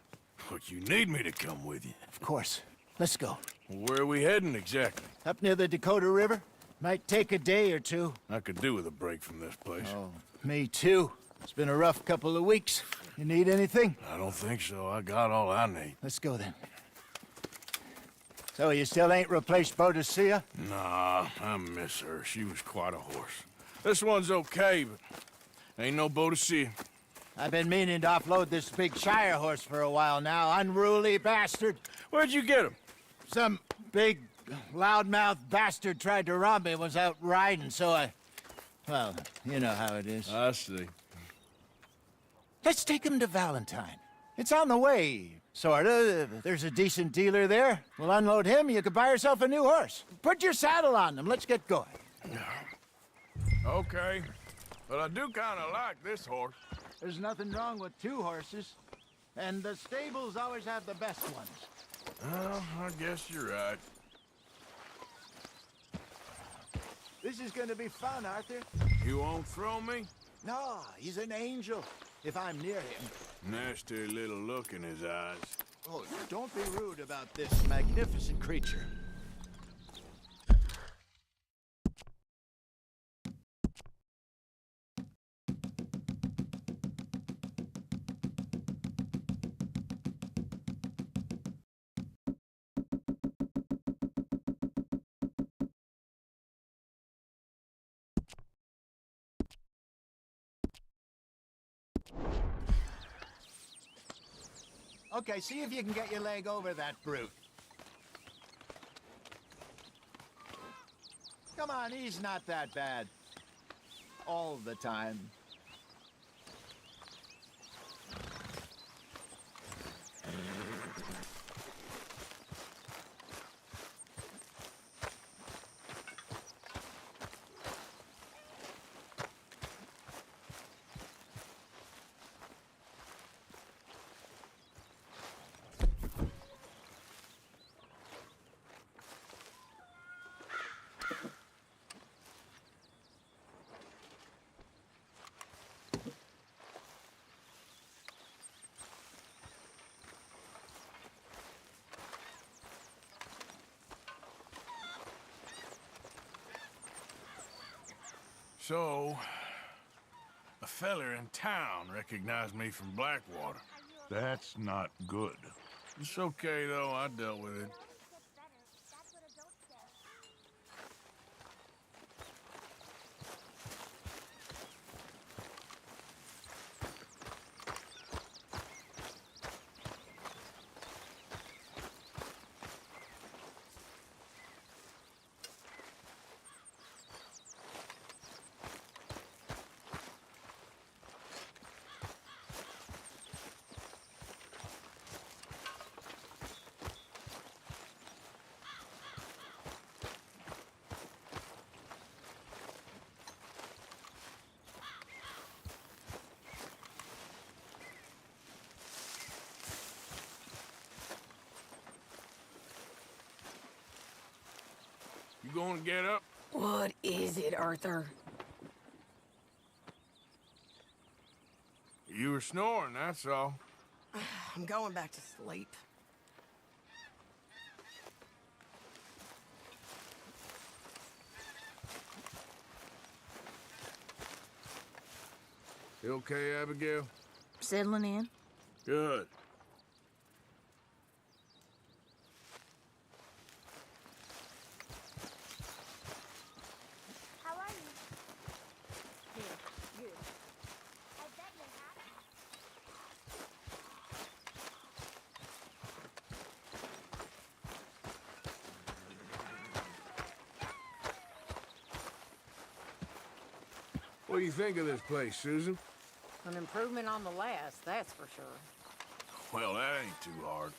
Look, you need me to come with you. Of course. Let's go. Where are we heading exactly? Up near the Dakota River. Might take a day or two. I could do with a break from this place. Oh, me too. It's been a rough couple of weeks. You need anything? I don't think so. I got all I need. Let's go then. So you still ain't replaced Boadicea? Nah, I miss her. She was quite a horse. This one's okay, but ain't no Boadicea. I've been meaning to offload this big Shire horse for a while now. Unruly bastard. Where'd you get him? Some big, loudmouth bastard tried to rob me and was out riding, so I... Well, you know how it is. I see. Let's take him to Valentine. It's on the way, sorta. There's a decent dealer there. We'll unload him, you could buy yourself a new horse. Put your saddle on him, let's get going. Okay, but I do kind of like this horse. There's nothing wrong with two horses. And the stables always have the best ones. Well, I guess you're right. This is gonna be fun, Arthur. You won't throw me? No, he's an angel, if I'm near him. Nasty little look in his eyes. Oh, don't be rude about this magnificent creature. Okay, see if you can get your leg over that brute. Come on, he's not that bad. All the time. So, a feller in town recognized me from Blackwater. That's not good. It's okay, though. I dealt with it. You gonna get up? What is it, Arthur? You were snoring, that's all. I'm going back to sleep. You okay, Abigail? Settling in? Good. How are you? Good. I bet you're happy. What do you think of this place, Susan? An improvement on the last, that's for sure. Well, that ain't too hard.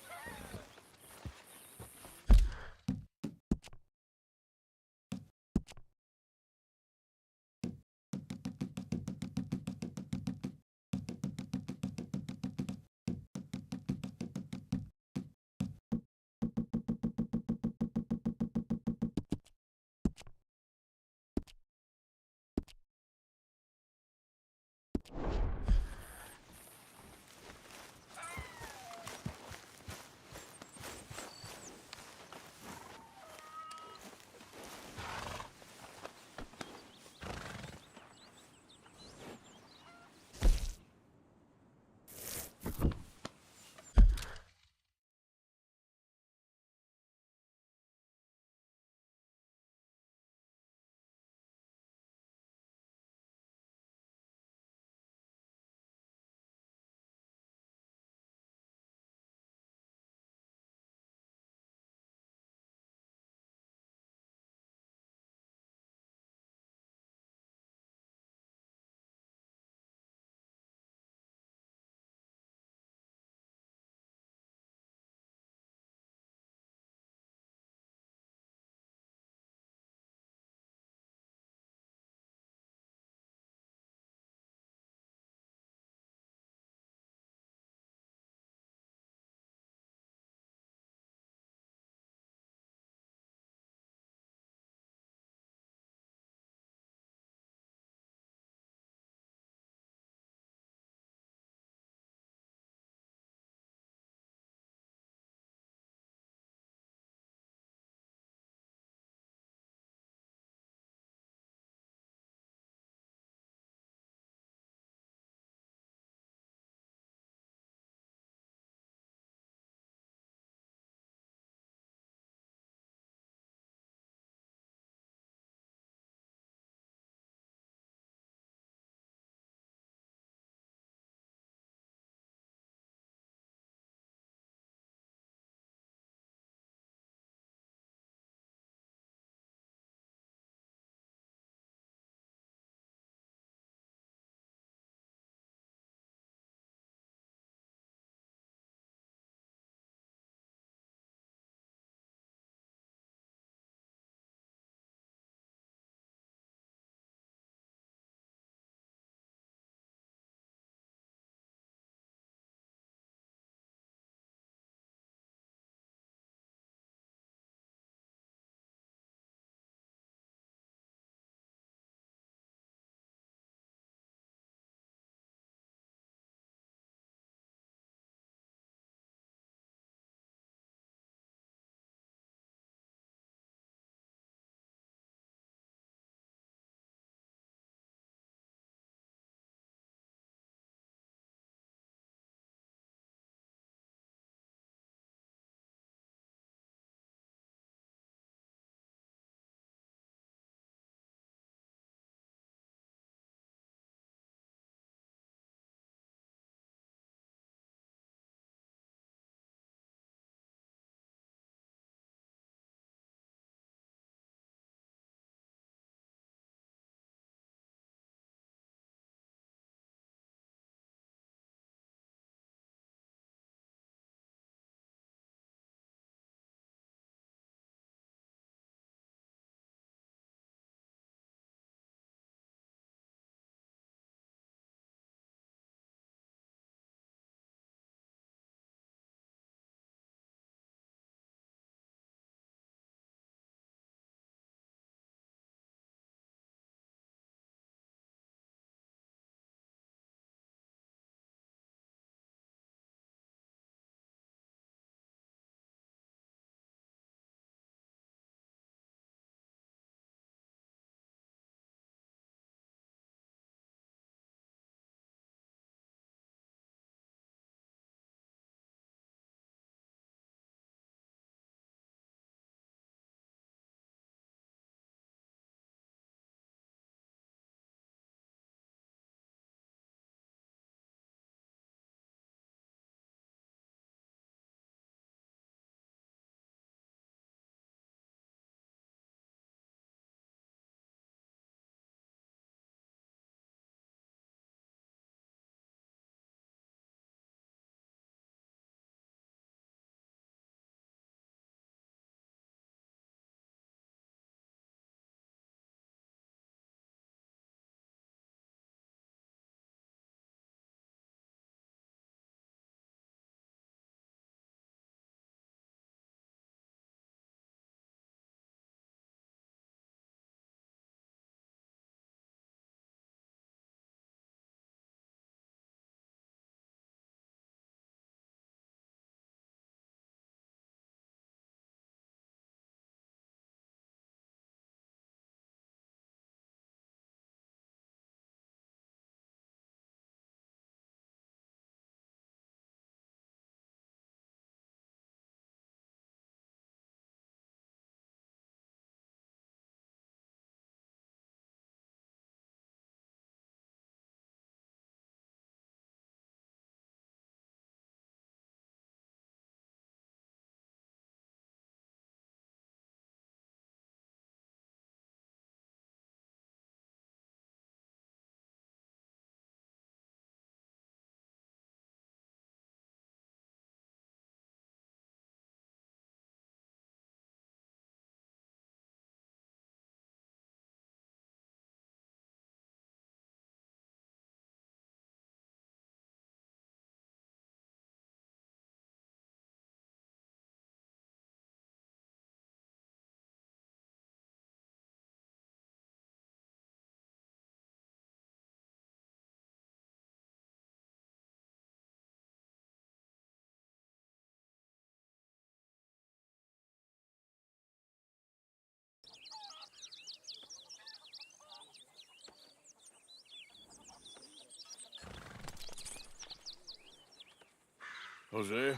Jose,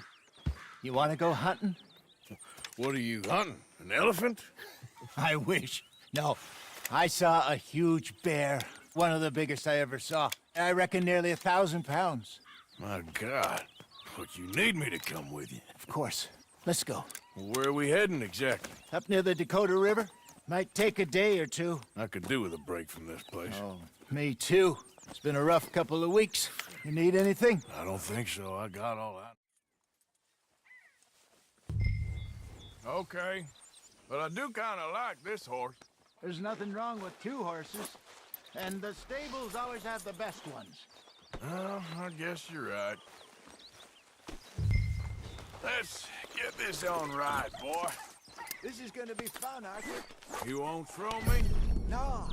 You want to go hunting? what are you hunting? An elephant? I wish. No, I saw a huge bear. One of the biggest I ever saw. I reckon nearly 1,000 pounds. My God. But you need me to come with you. Of course. Let's go. Where are we heading exactly? Up near the Dakota River. Might take a day or two. I could do with a break from this place. Oh, me too. It's been a rough couple of weeks. You need anything? I don't think so. I got all that. Okay. But I do kind of like this horse. There's nothing wrong with 2 horses. And the stables always have the best ones. Well, I guess you're right. Let's get this on right, boy. This is gonna be fun, Arthur. You won't throw me? No.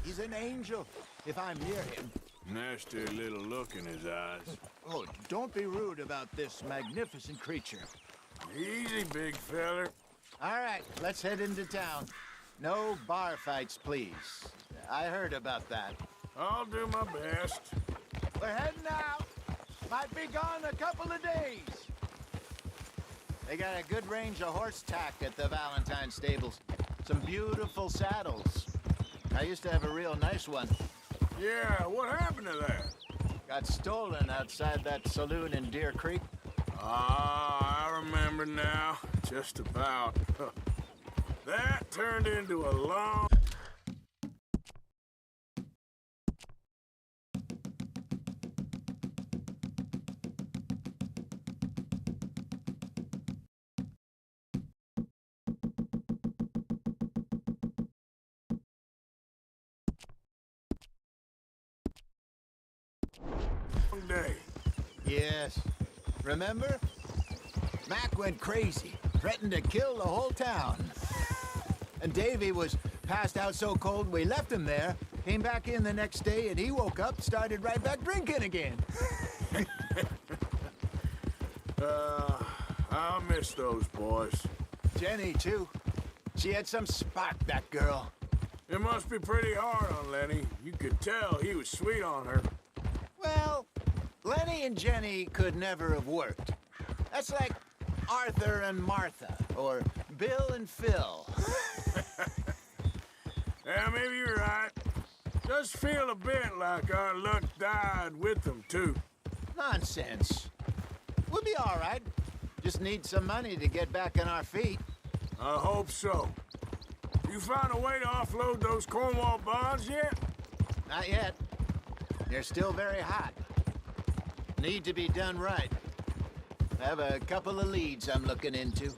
He's an angel, if I'm near him. Nasty little look in his eyes. Oh, don't be rude about this magnificent creature. Easy, big feller. All right, let's head into town. No bar fights, please. I heard about that. I'll do my best. We're heading out. Might be gone a couple of days. They got a good range of horse tack at the Valentine stables. Some beautiful saddles. I used to have a real nice one. Yeah, what happened to that? Got stolen outside that saloon in Deer Creek. Ah, I remember now. Just about. That turned into a long... day. Yes. Remember? Mac went crazy, threatened to kill the whole town. And Davy was passed out so cold we left him there, came back in the next day, and he woke up, started right back drinking again. I'll miss those boys. Jenny, too. She had some spark, that girl. It must be pretty hard on Lenny. You could tell he was sweet on her. Well, Lenny and Jenny could never have worked. That's like Arthur and Martha, or Bill and Phil. Yeah, maybe you're right. Does feel a bit like our luck died with them, too. Nonsense. We'll be all right. Just need some money to get back on our feet. I hope so. You found a way to offload those Cornwall bonds yet? Not yet. They're still very hot. Need to be done right. I have a couple of leads I'm looking into.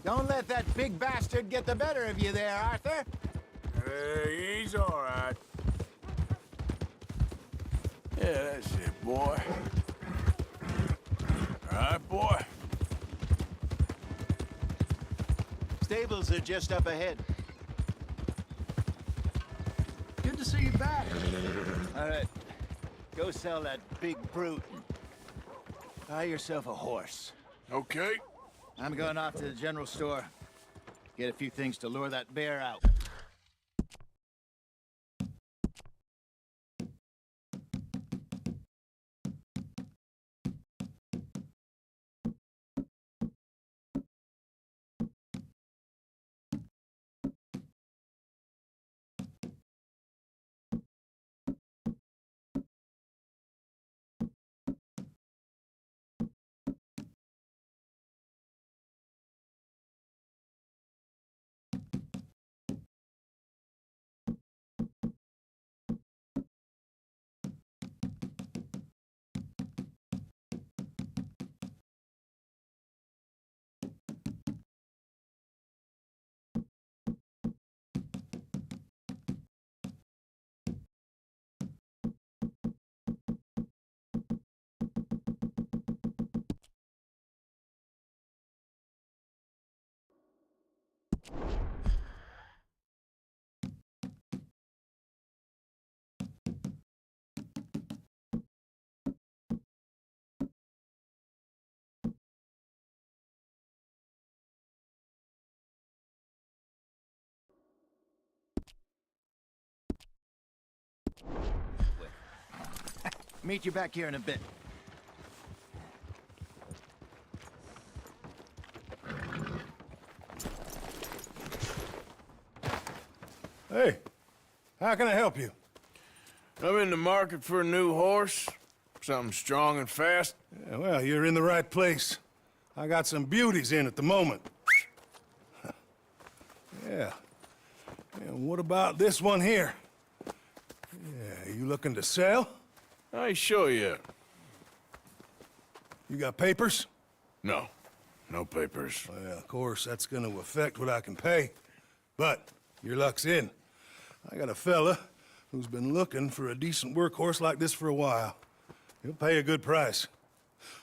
Don't let that big bastard get the better of you there, Arthur. He's all right. Yeah, that's it, boy. All right, boy. Stables are just up ahead. Good to see you back. All right. Go sell that big brute and buy yourself a horse. Okay. I'm going off to the general store. Get a few things to lure that bear out. Meet you back here in a bit. Hey, how can I help you? I'm in the market for a new horse. Something strong and fast. Yeah, well, you're in the right place. I got some beauties in at the moment. Yeah. And what about this one here? Yeah, you looking to sell? I show you. You got papers? No. No papers. Well, of course, that's gonna affect what I can pay. But your luck's in. I got a fella who's been looking for a decent workhorse like this for a while. He'll pay a good price.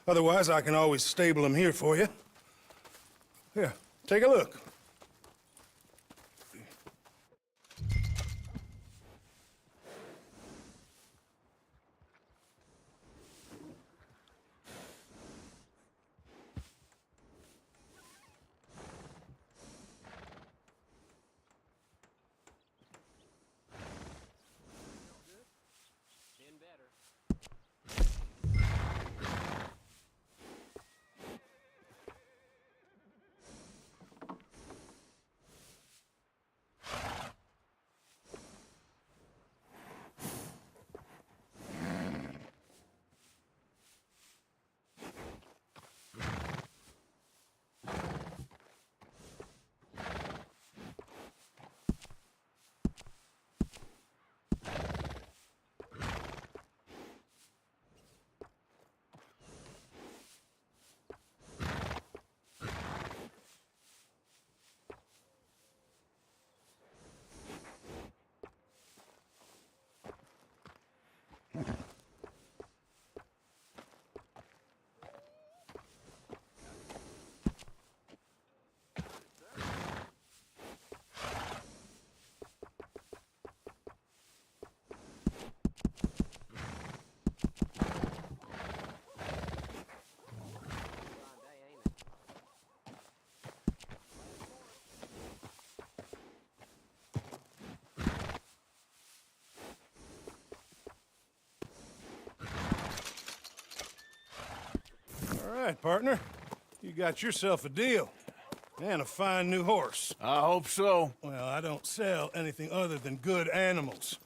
Otherwise, I can always stable him here for you. Here, take a look. All right, partner. You got yourself a deal. And a fine new horse. I hope so. Well, I don't sell anything other than good animals.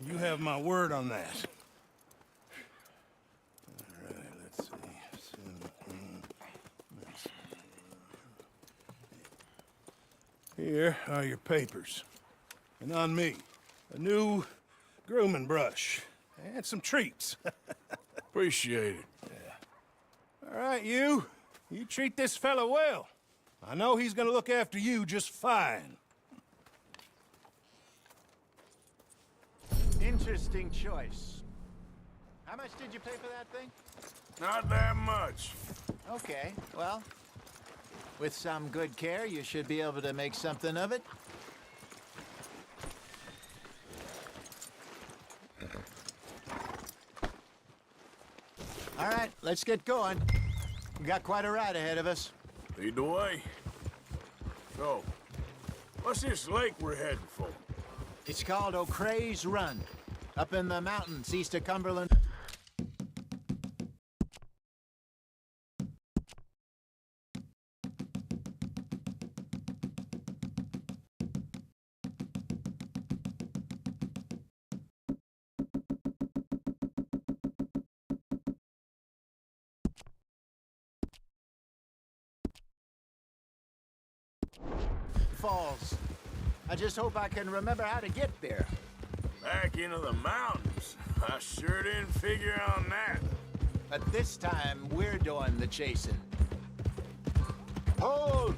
You have my word on that. All right, let's see. Here are your papers. And on me, a new grooming brush. And some treats. Appreciate it. Yeah. All right, you treat this fella well. I know he's gonna look after you just fine. Interesting choice. How much did you pay for that thing? Not that much. Okay, well, with some good care, you should be able to make something of it. All right, let's get going. We got quite a ride ahead of us. Lead the way. So, what's this lake we're heading for? It's called O'Creagh's Run, up in the mountains east of Cumberland. Falls. I just hope I can remember how to get there. Back into the mountains? I sure didn't figure on that. But this time, we're doing the chasing. Hold!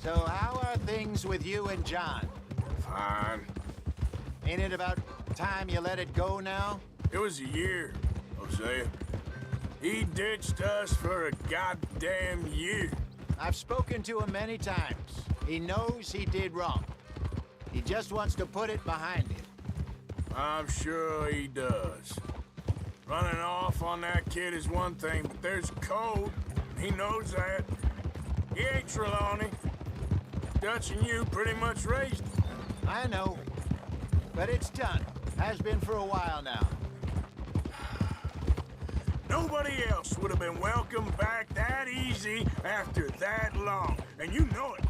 So how are things with you and John? Fine. Ain't it about time you let it go now? It was a year, Hosea. He ditched us for a goddamn year. I've spoken to him many times. He knows he did wrong. He just wants to put it behind him. I'm sure he does. Running off on that kid is one thing, but there's code. He knows that. He ain't Trelawney. Dutch and you pretty much raised him. I know. But it's done. Has been for a while now. Nobody else would have been welcomed back that easy after that long, and you know it.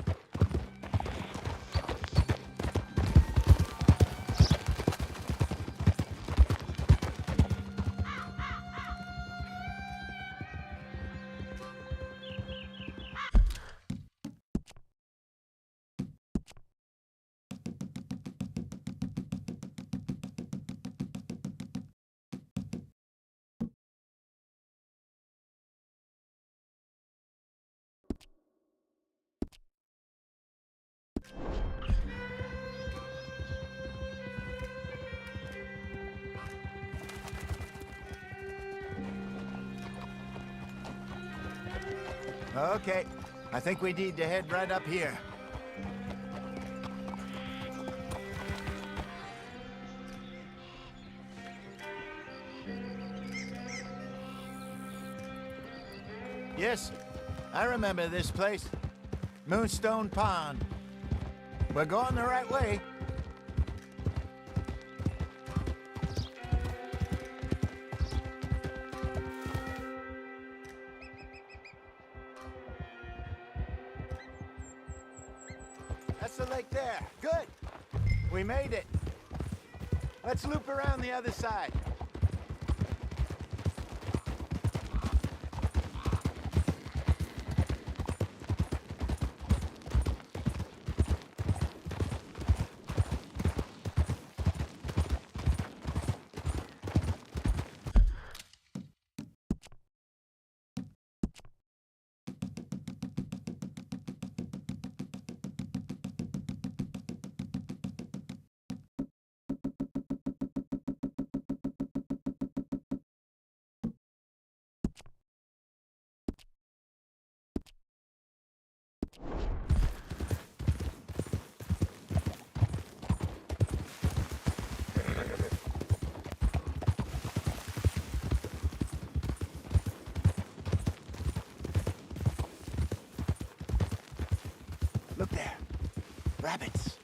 Okay, I think we need to head right up here. Yes, I remember this place. Moonstone Pond. We're going the right way. That's the lake there. Good. We made it. Let's loop around the other side. Look there. Rabbits.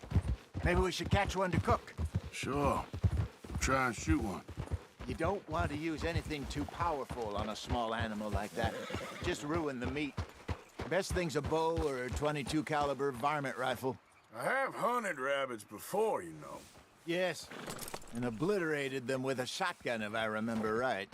Maybe we should catch one to cook. Sure. Try and shoot one. You don't want to use anything too powerful on a small animal like that. Just ruin the meat. Best thing's a bow or a .22 caliber varmint rifle. I have hunted rabbits before, you know. Yes, and obliterated them with a shotgun, if I remember right.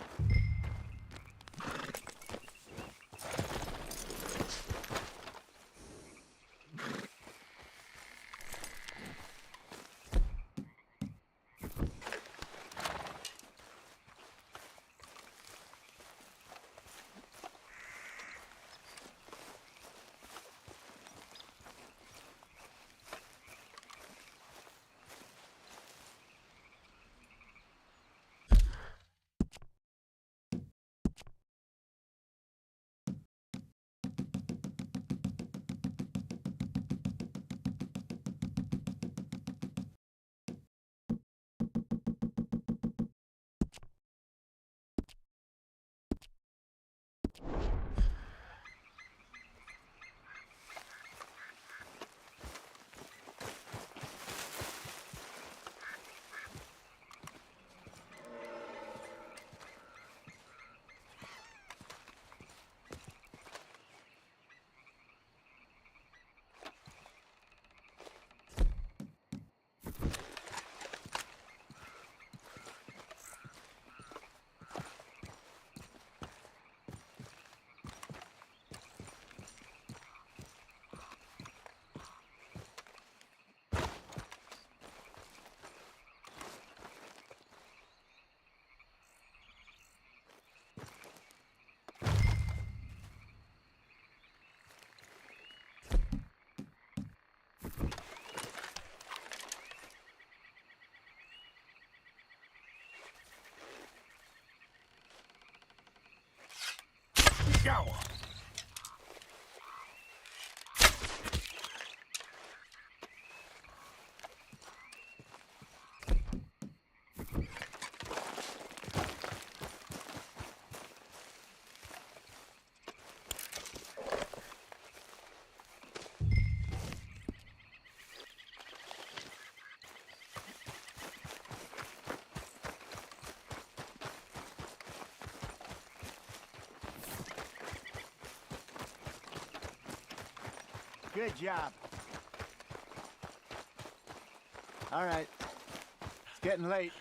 Go! Good job. All right. It's getting late.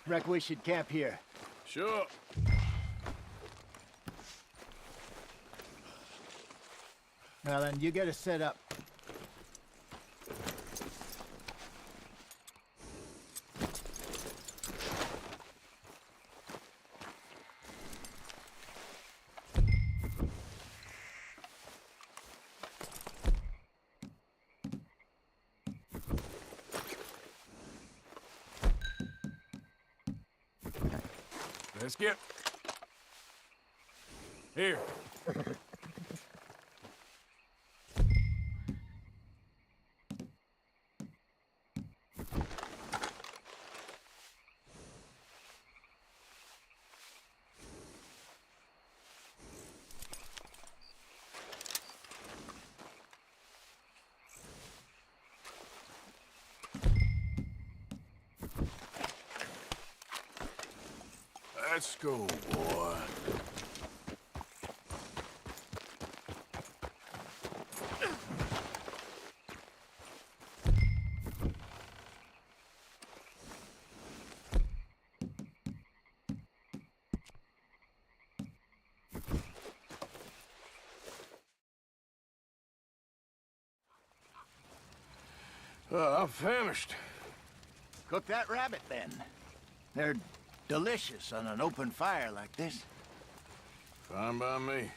Reckon we should camp here. Sure. Well, then, you get us set up. Let's get... Here. Let's go, boy. I'm famished. Cook that rabbit, then. They're delicious on an open fire like this. Fine by me.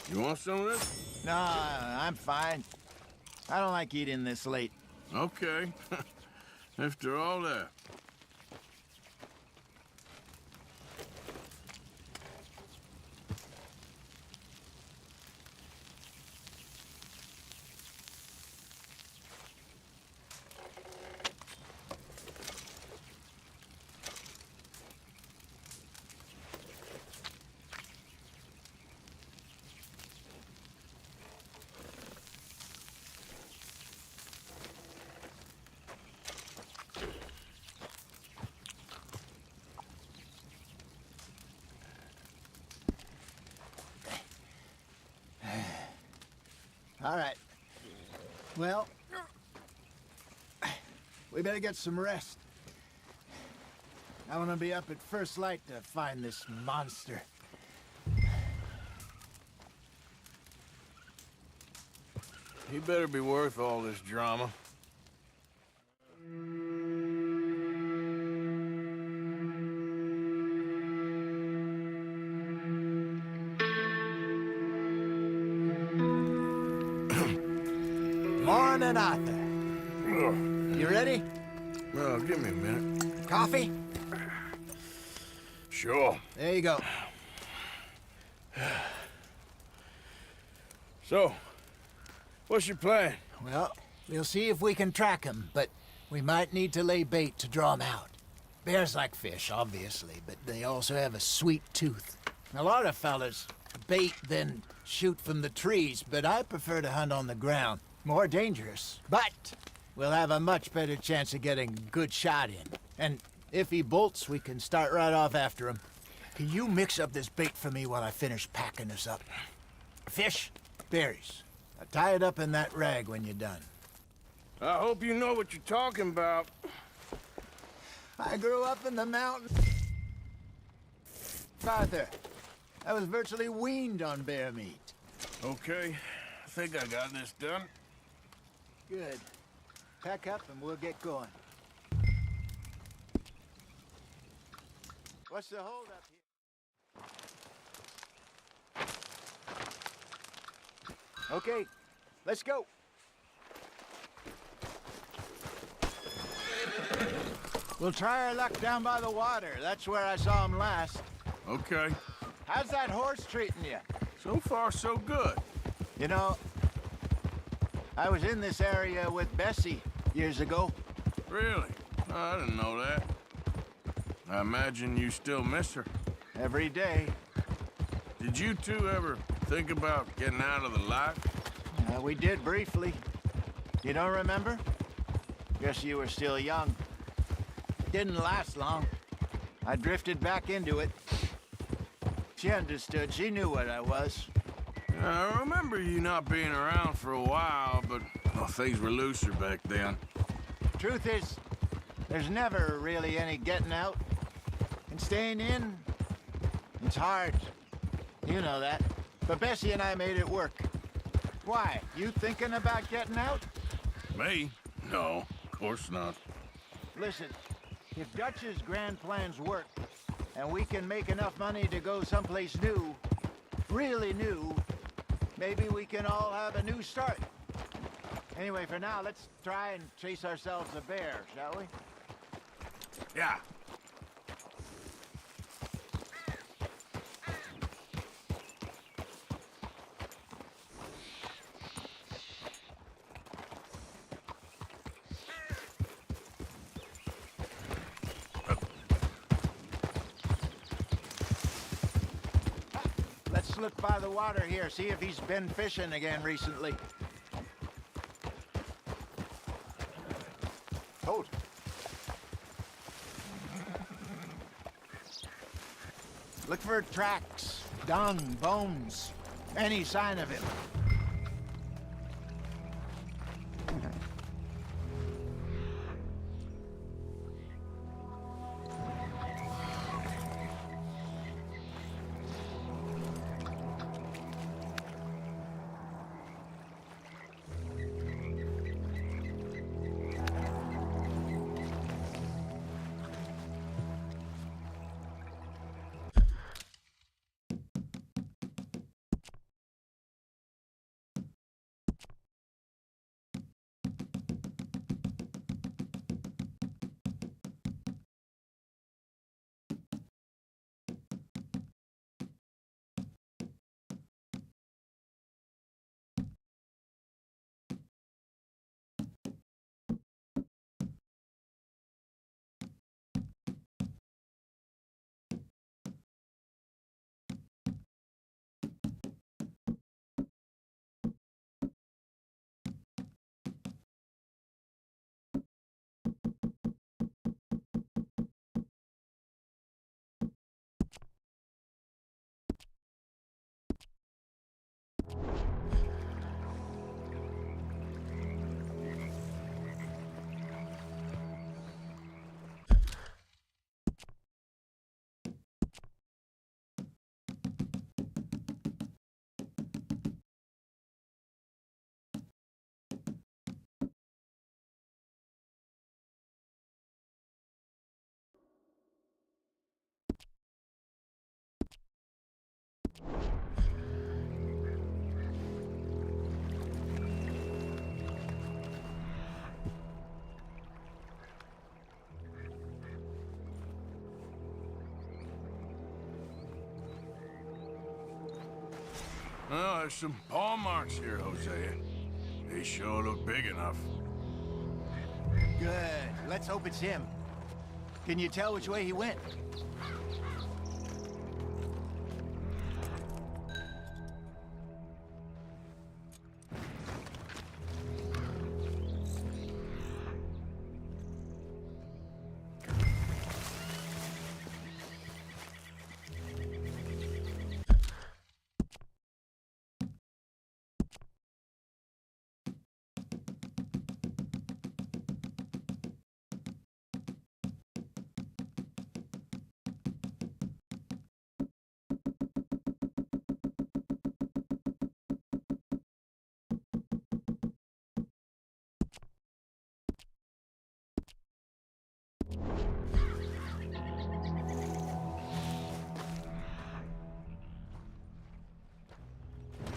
You want some of this? No, I'm fine. I don't like eating this late. Okay. After all that. All right. Well, we better get some rest. I want to be up at first light to find this monster. He better be worth all this drama. Morning, Arthur. You ready? Well, give me a minute. Coffee? Sure. There you go. So, what's your plan? Well, we'll see if we can track him, but we might need to lay bait to draw him out. Bears like fish, obviously, but they also have a sweet tooth. A lot of fellas bait, then shoot from the trees, but I prefer to hunt on the ground. More dangerous, but we'll have a much better chance of getting a good shot in. And if he bolts, we can start right off after him. Can you mix up this bait for me while I finish packing this up? Fish, berries. Now tie it up in that rag when you're done. I hope you know what you're talking about. I grew up in the mountains. Arthur, I was virtually weaned on bear meat. Okay, I think I got this done. Good. Pack up and we'll get going. What's the hold up here? Okay, let's go. We'll try our luck down by the water. That's where I saw him last. Okay. How's that horse treating you? So far, so good. You know, I was in this area with Bessie years ago. Really? I didn't know that. I imagine you still miss her. Every day. Did you two ever think about getting out of the life? We did briefly. You don't remember? Guess you were still young. Didn't last long. I drifted back into it. She understood. She knew what I was. I remember you not being around for a while, but well, things were looser back then. Truth is, there's never really any getting out. And staying in, it's hard. You know that. But Bessie and I made it work. Why? You thinking about getting out? Me? No, of course not. Listen, if Dutch's grand plans work, and we can make enough money to go someplace new, really new, maybe we can all have a new start. Anyway, for now, let's try and chase ourselves a bear, shall we? Yeah. Let's look by the water here, see if he's been fishing again recently. Hold. Look for tracks, dung, bones, any sign of him. Well, there's some paw marks here, Hosea. They sure look big enough. Good. Let's hope it's him. Can you tell which way he went?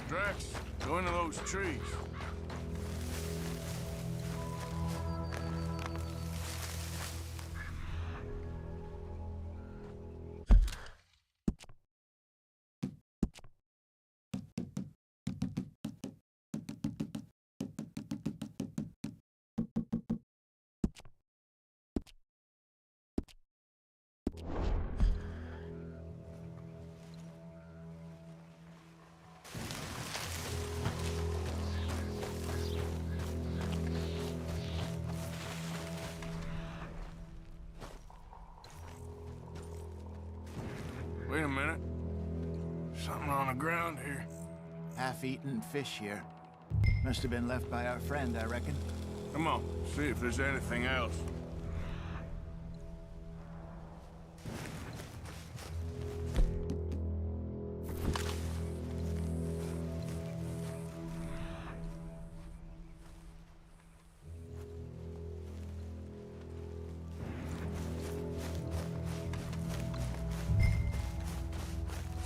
Drax, go into those trees. Wait a minute. Something on the ground here. Half-eaten fish here. Must have been left by our friend, I reckon. Come on, see if there's anything else.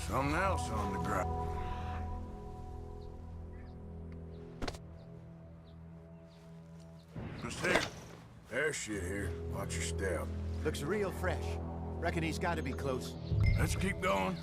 Something else on the ground. Just here. There's shit here. Watch your step. Looks real fresh. Reckon he's got to be close. Let's keep going.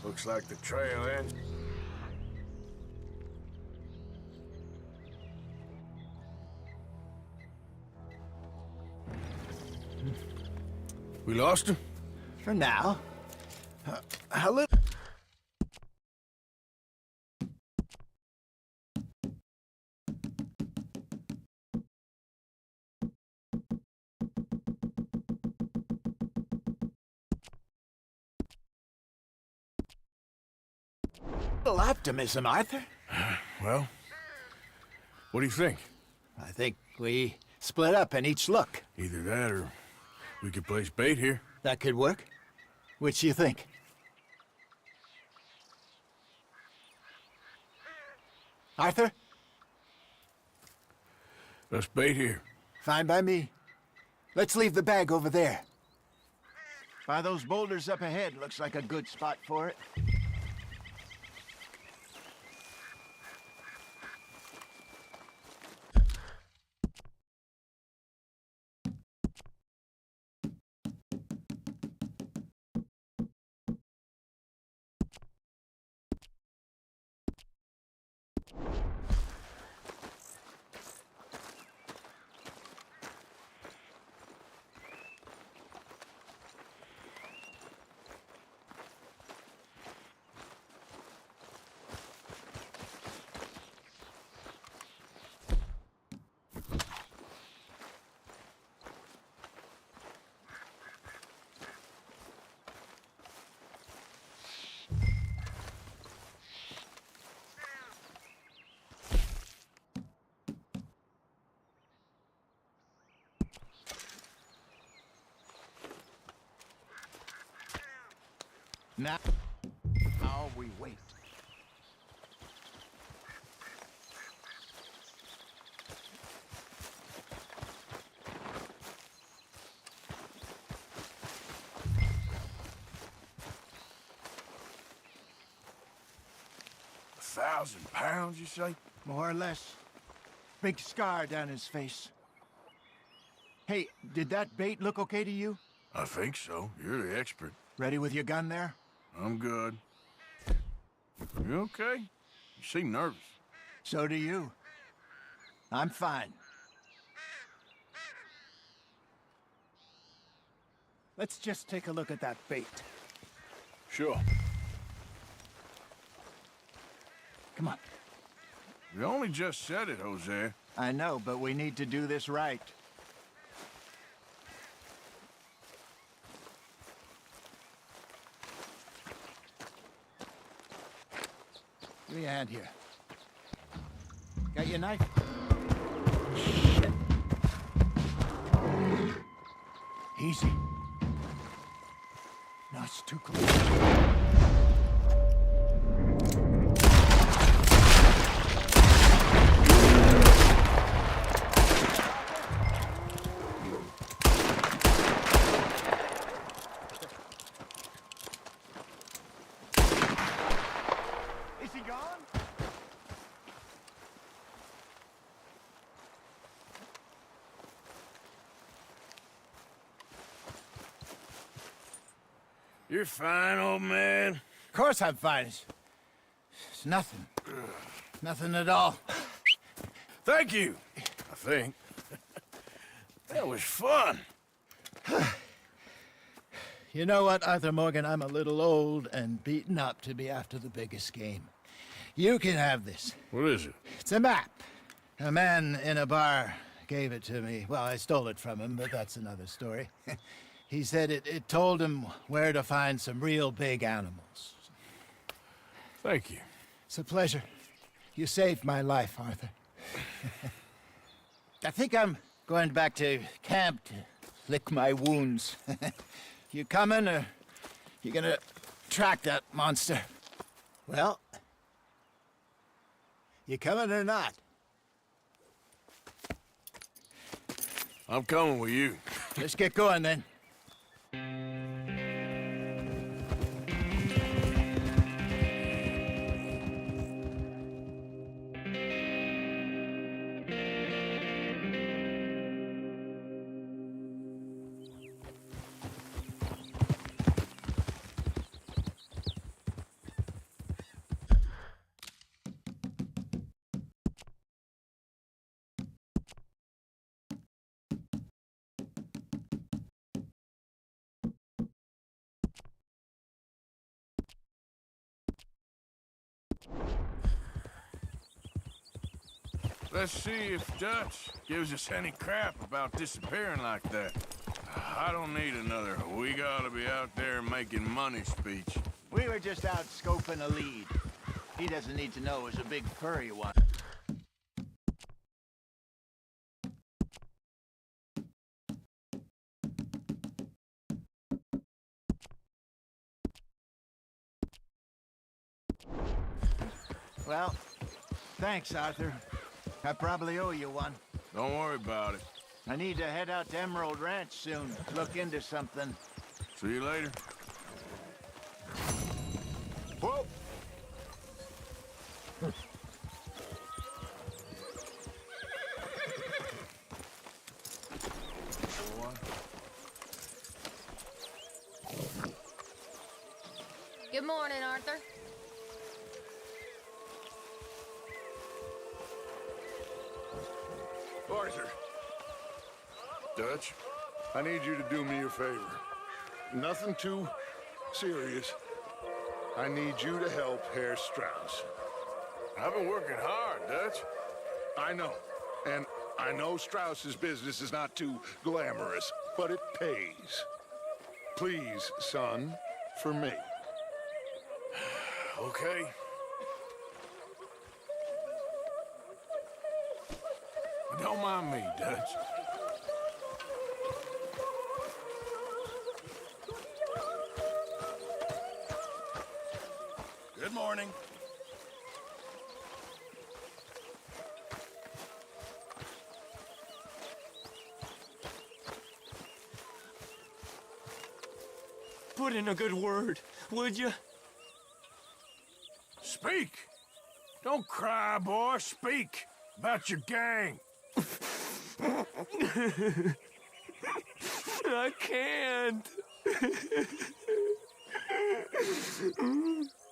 Looks like the trail ends. We lost him? For now. A little... little optimism, Arthur. Well, what do you think? I think we split up and each look. Either that or we could place bait here. That could work. Which you think? Arthur? Let's bait here. Fine by me. Let's leave the bag over there. By those boulders up ahead, looks like a good spot for it. Now we wait. £1,000, you say? More or less. Big scar down his face. Hey, did that bait look okay to you? I think so. You're the expert. Ready with your gun there? I'm good. You okay? You seem nervous. So do you. I'm fine. Let's just take a look at that bait. Sure. Come on. You only just said it, Jose. I know, but we need to do this right. Give me a hand here. Got your knife? Shit. Easy. No, it's too close. You're fine, old man. Of course I'm fine. It's nothing. Nothing at all. Thank you, I think. That was fun. You know what, Arthur Morgan? I'm a little old and beaten up to be after the biggest game. You can have this. What is it? It's a map. A man in a bar gave it to me. Well, I stole it from him, but that's another story. He said it told him where to find some real big animals. Thank you. It's a pleasure. You saved my life, Arthur. I think I'm going back to camp to lick my wounds. You coming, or you gonna track that monster? Well, you coming or not? I'm coming with you. Let's get going, then. Let's see if Dutch gives us any crap about disappearing like that. I don't need another "we gotta be out there making money" speech. We were just out scoping a lead. He doesn't need to know it was a big furry one. Well, thanks, Arthur. I probably owe you one. Don't worry about it. I need to head out to Emerald Ranch soon, look into something. See you later. Whoa! Good morning, Arthur. Arthur. Dutch, I need you to do me a favor. Nothing too serious. I need you to help Herr Strauss. I've been working hard, Dutch. I know. And I know Strauss's business is not too glamorous, but it pays. Please, son, for me. Okay. Don't mind me, Dutch. Good morning. Put in a good word, would you? Speak! Don't cry, boy. Speak about your gang. I can't.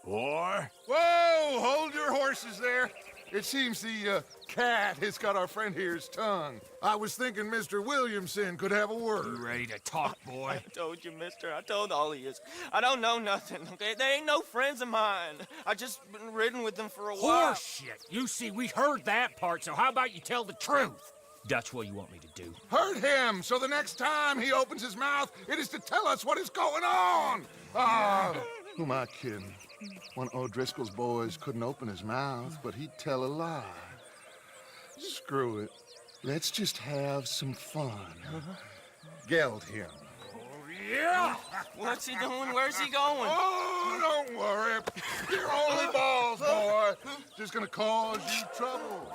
Boy. Whoa! Hold your horses there. It seems the cat has got our friend here's tongue. I was thinking Mr. Williamson could have a word. You ready to talk, boy? I told you, mister. I told all of you. I don't know nothing, okay? They ain't no friends of mine. I just been ridden with them for a while. Horseshit! You see, we heard that part, so how about you tell the truth? Dutch, what do you want me to do? Hurt him, so the next time he opens his mouth, it is to tell us what is going on. Who am I kidding? One of O'Driscoll's boys couldn't open his mouth, but he'd tell a lie. Screw it. Let's just have some fun. Geld him. Yeah! What's he doing? Where's he going? Oh, don't worry. You're only balls, boy. Just gonna cause you trouble.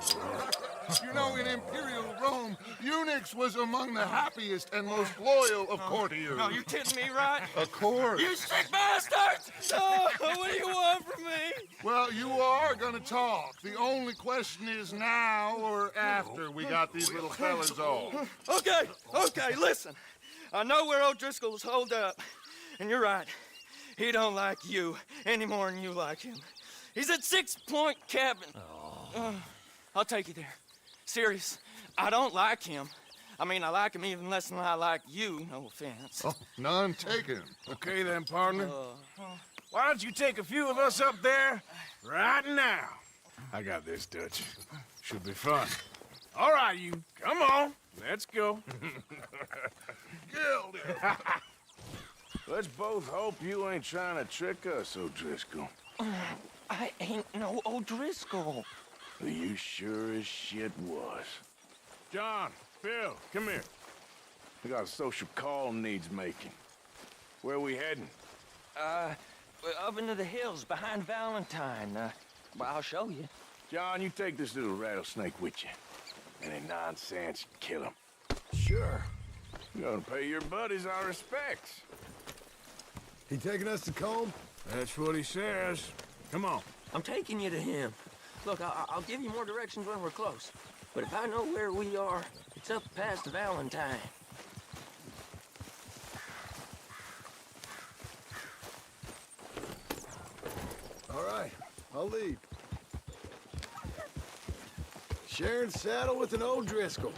You know, in Imperial Rome, eunuchs was among the happiest and most loyal of courtiers. No, you kidding me, right? Of course. You sick bastards! Oh, what do you want from me? Well, you are gonna talk. The only question is now or after we got these little fellas off. Okay, listen. I know where O'Driscoll's holed up. And you're right. He don't like you any more than you like him. He's at 6 Point Cabin. I'll take you there. Serious, I don't like him. I mean, I like him even less than I like you, no offense. Oh, none taken. Okay then, partner. Why don't you take a few of us up there right now? I got this, Dutch. Should be fun. All right, you. Come on. Let's go. Let's both hope you ain't trying to trick us, O'Driscoll. I ain't no O'Driscoll. You sure as shit was. John, Phil, come here. We got a social call needs making. Where we heading? Up into the hills behind Valentine. Well, I'll show you. John, you take this little rattlesnake with you. Any nonsense, kill him. Sure. You're gonna pay your buddies our respects. He taking us to Combe? That's what he says. Come on. I'm taking you to him. Look, I'll give you more directions when we're close. But if I know where we are, it's up past Valentine. All right, I'll lead. Sharing saddle with an O'Driscoll.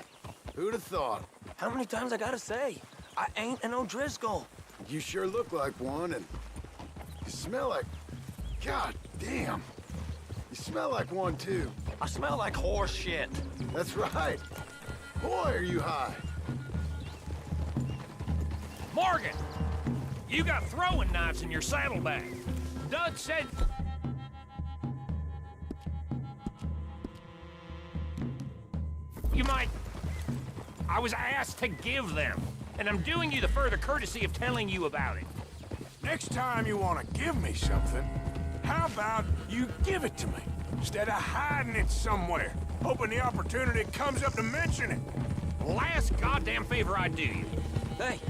Who'd have thought? How many times I gotta say? I ain't an O'Driscoll. You sure look like one, and you smell like... God damn. You smell like one, too. I smell like horse shit. That's right. Boy, are you high. Morgan! You got throwing knives in your saddlebag. Dutch said... You might... I was asked to give them, and I'm doing you the further courtesy of telling you about it. Next time you want to give me something, how about you give it to me, instead of hiding it somewhere, hoping the opportunity comes up to mention it? Last goddamn favor I do you. Hey!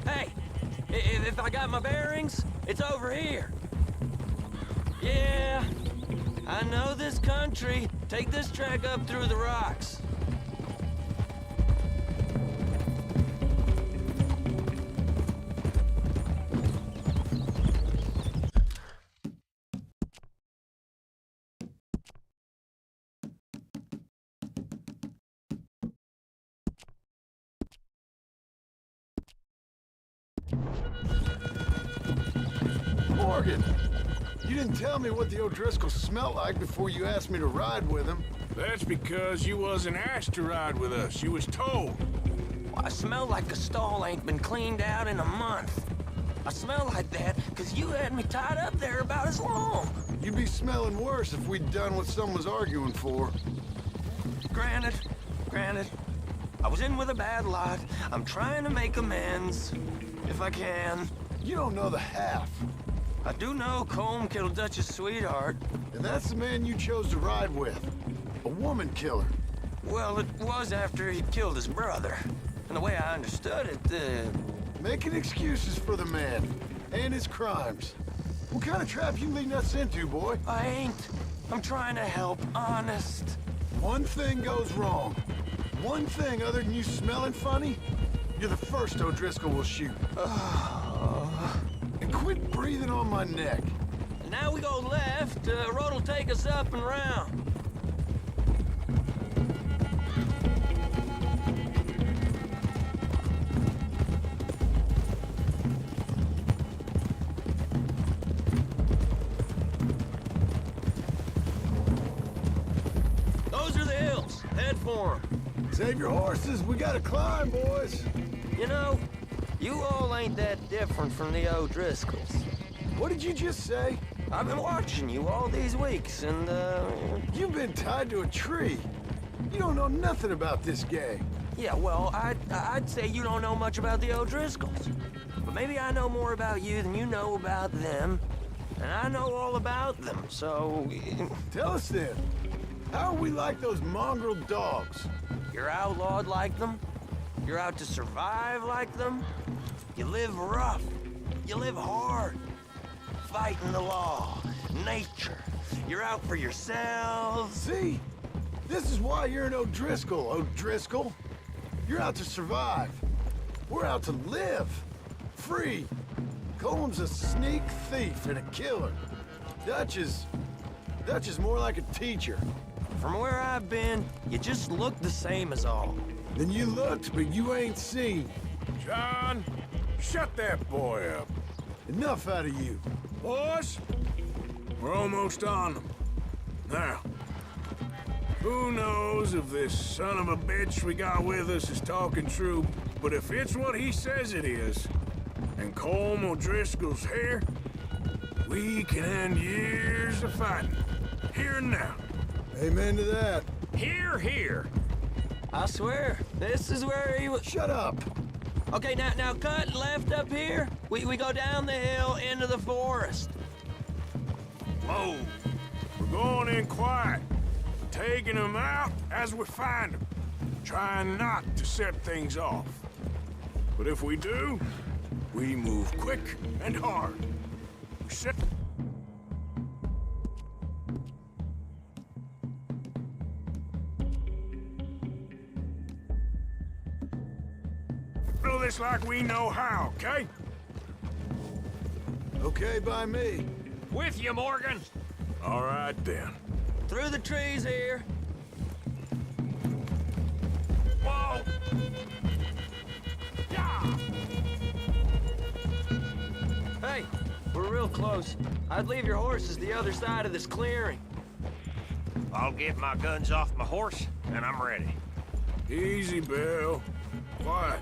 Hey! If I got my bearings, it's over here. Yeah, I know this country. Take this track up through the rocks. Morgan! You didn't tell me what the O'Driscoll smelled like before you asked me to ride with him. That's because you wasn't asked to ride with us. You was told. I smell like a stall ain't been cleaned out in a month. I smell like that because you had me tied up there about as long. You'd be smelling worse if we'd done what someone was arguing for. Granted. I was in with a bad lot. I'm trying to make amends, if I can. You don't know the half. I do know Colm killed Dutch's sweetheart. And that's the man you chose to ride with. A woman killer. Well, it was after he'd killed his brother. And the way I understood it, Making excuses for the man. And his crimes. What kind of trap you leading us into, boy? I ain't. I'm trying to help, honest. One thing goes wrong. One thing other than you smelling funny, you're the first O'Driscoll will shoot. And quit breathing on my neck. And now we go left. Road will take us up and round. Those are the hills. Head for 'em. Save your horses. We gotta climb, boys. You know, you all ain't that different from the O'Driscolls. What did you just say? I've been watching you all these weeks, and, You've been tied to a tree. You don't know nothing about this gang. Yeah, well, I'd say you don't know much about the O'Driscolls. But maybe I know more about you than you know about them. And I know all about them, so... Tell us then. How are we like those mongrel dogs? You're outlawed like them. You're out to survive like them. You live rough. You live hard. Fighting the law, nature. You're out for yourselves. See? This is why you're an O'Driscoll, O'Driscoll. You're out to survive. We're out to live. Free. Colm's a sneak thief and a killer. Dutch is more like a teacher. From where I've been, you just look the same as all. Then you looked, but you ain't seen. John, shut that boy up. Enough out of you. Boys, we're almost on them. Now, who knows if this son of a bitch we got with us is talking true, but if it's what he says it is, and Colm O'Driscoll's here, we can end years of fighting. Here and now. Amen to that. Here, here. I swear, this is where he was. Shut up. Okay, now cut left up here. We go down the hill into the forest. Whoa. We're going in quiet. Taking them out as we find them. Trying not to set things off. But if we do, we move quick and hard. We set... Do this like we know how, okay? Okay by me. With you, Morgan. All right, then. Through the trees here. Whoa! Yeah! Hey, we're real close. I'd leave your horses the other side of this clearing. I'll get my guns off my horse, and I'm ready. Easy, Bill. Quiet.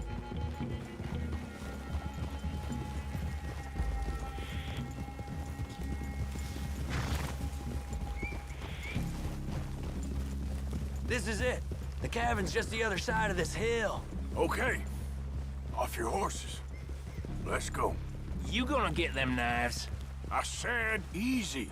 This is it. The cabin's just the other side of this hill. Okay. Off your horses. Let's go. You gonna get them knives? I said easy.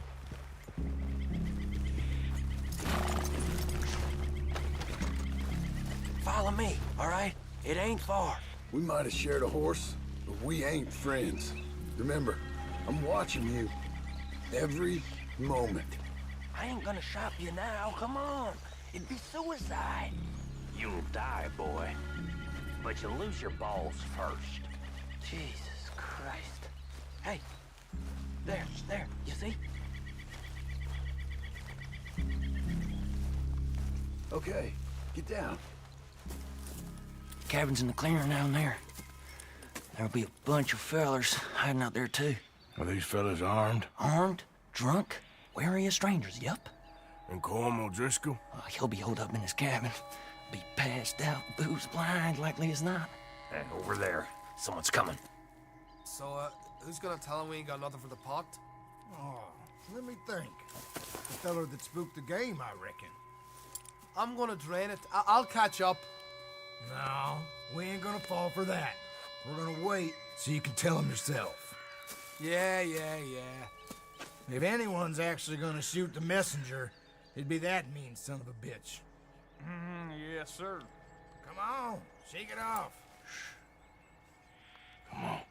Follow me, all right? It ain't far. We might have shared a horse, but we ain't friends. Remember, I'm watching you every moment. I ain't gonna shop you now, come on. It'd be suicide. You'll die, boy. But you'll lose your balls first. Jesus Christ. Hey, there, you see? Okay, get down. Cabin's in the clearing down there. There'll be a bunch of fellers hiding out there, too. Are these fellas armed? Armed, drunk, wary of strangers, yup. And Colm O'Driscoll? He'll be holed up in his cabin. Be passed out, booze blind, likely as not. Hey, over there. Someone's coming. So, who's gonna tell him we ain't got nothing for the pot? Oh, let me think. The feller that spooked the game, I reckon. I'm gonna drain it. I'll catch up. No, we ain't gonna fall for that. We're gonna wait so you can tell him yourself. Yeah. If anyone's actually gonna shoot the messenger, it'd be that mean son of a bitch. Yes, sir. Come on, shake it off. Come on.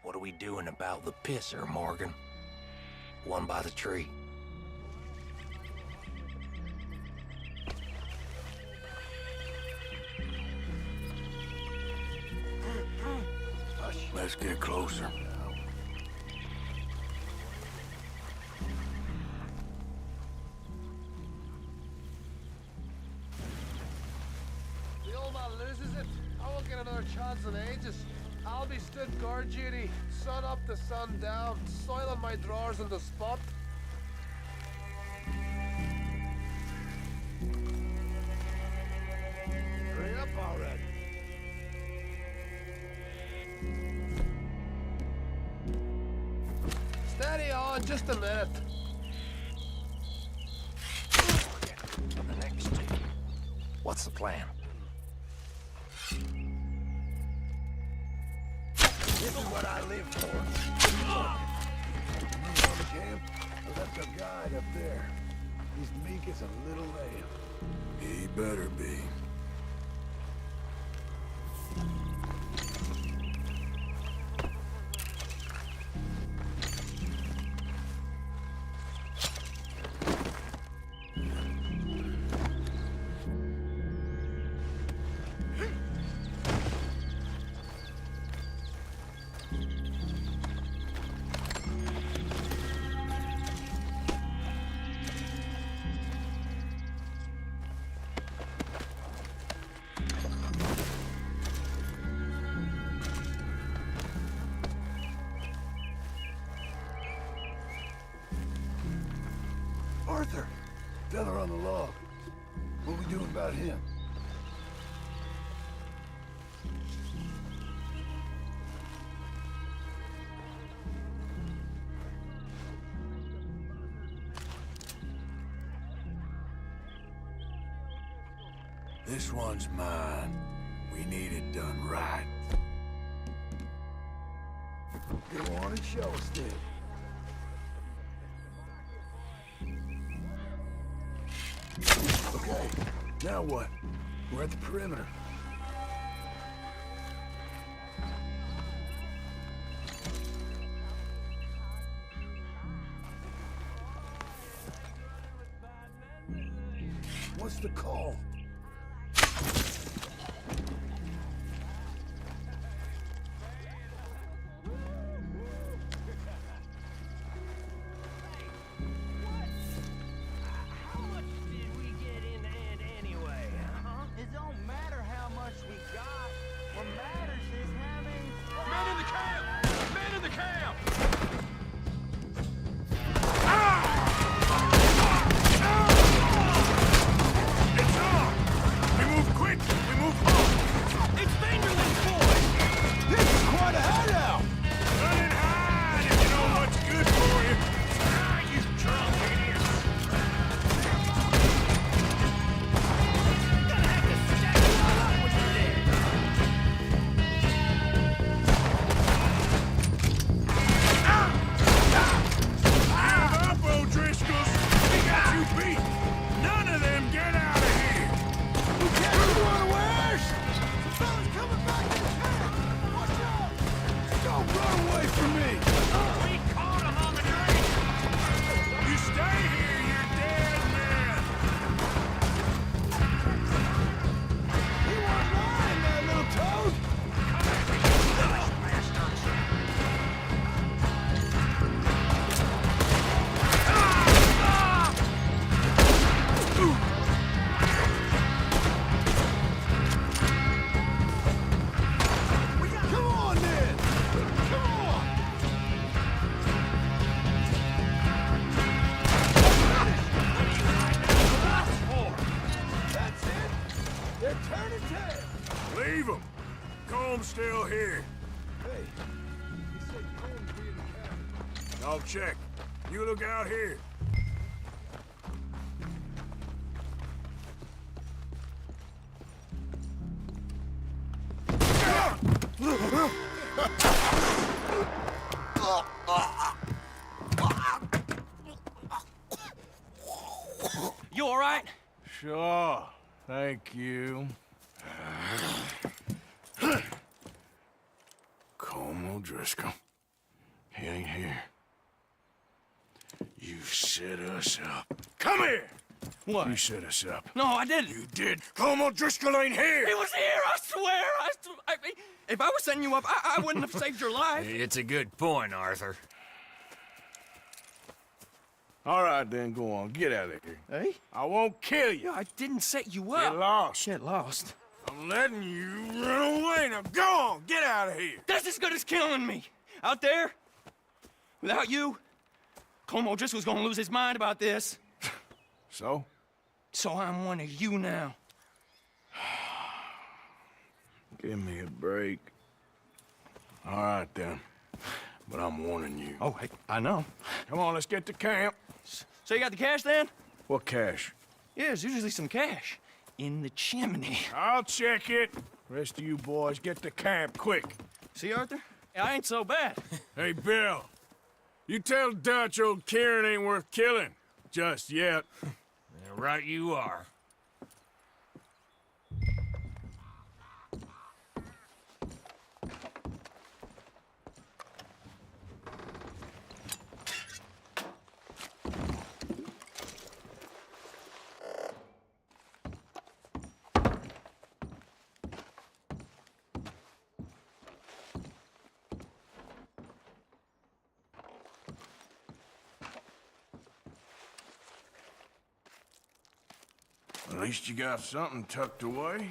What are we doing about the pisser, Morgan? One by the tree. Let's get closer. The old man loses it. I won't get another chance in ages. I'll be stood guard duty, sun up to sun down, soiling my drawers on the spot. Hurry up already. Steady on, just a minute. The next two. What's the plan? This is what I live for. You on the camp? Well, that's a guide up there. He's meek as a little lamb. He better be. Arthur, fella on the log. What we doing about him? This one's mine. We need it done right. Go on and show us then. Okay, now what? We're at the perimeter. What's the call? Leave him. Comb's still here. Hey, he said Combs be in the cabin. I'll check. You look out here. You all right? Sure. Thank you. Colm O'Driscoll. He ain't here. You set us up. Come here! What? You set us up. No, I didn't. You did. Colm O'Driscoll ain't here! He was here, I swear! I mean, if I was setting you up, I wouldn't have saved your life. It's a good point, Arthur. All right, then, go on. Get out of here. Hey? I won't kill you. I didn't set you up. Get lost. Get lost. I'm letting you run away. Now go on. Get out of here. That's as good as killing me. Out there, without you, Colm O'Driscoll's gonna lose his mind about this. So? So I'm one of you now. Give me a break. All right, then. But I'm warning you. Oh, I know. Come on, let's get to camp. So you got the cash, then? What cash? Yeah, there's usually some cash in the chimney. I'll check it. Rest of you boys, get to camp, quick. See, Arthur? I ain't so bad. Hey, Bill. You tell Dutch old Kieran ain't worth killing. Just yet. Right you are. At least you got something tucked away.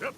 Yep.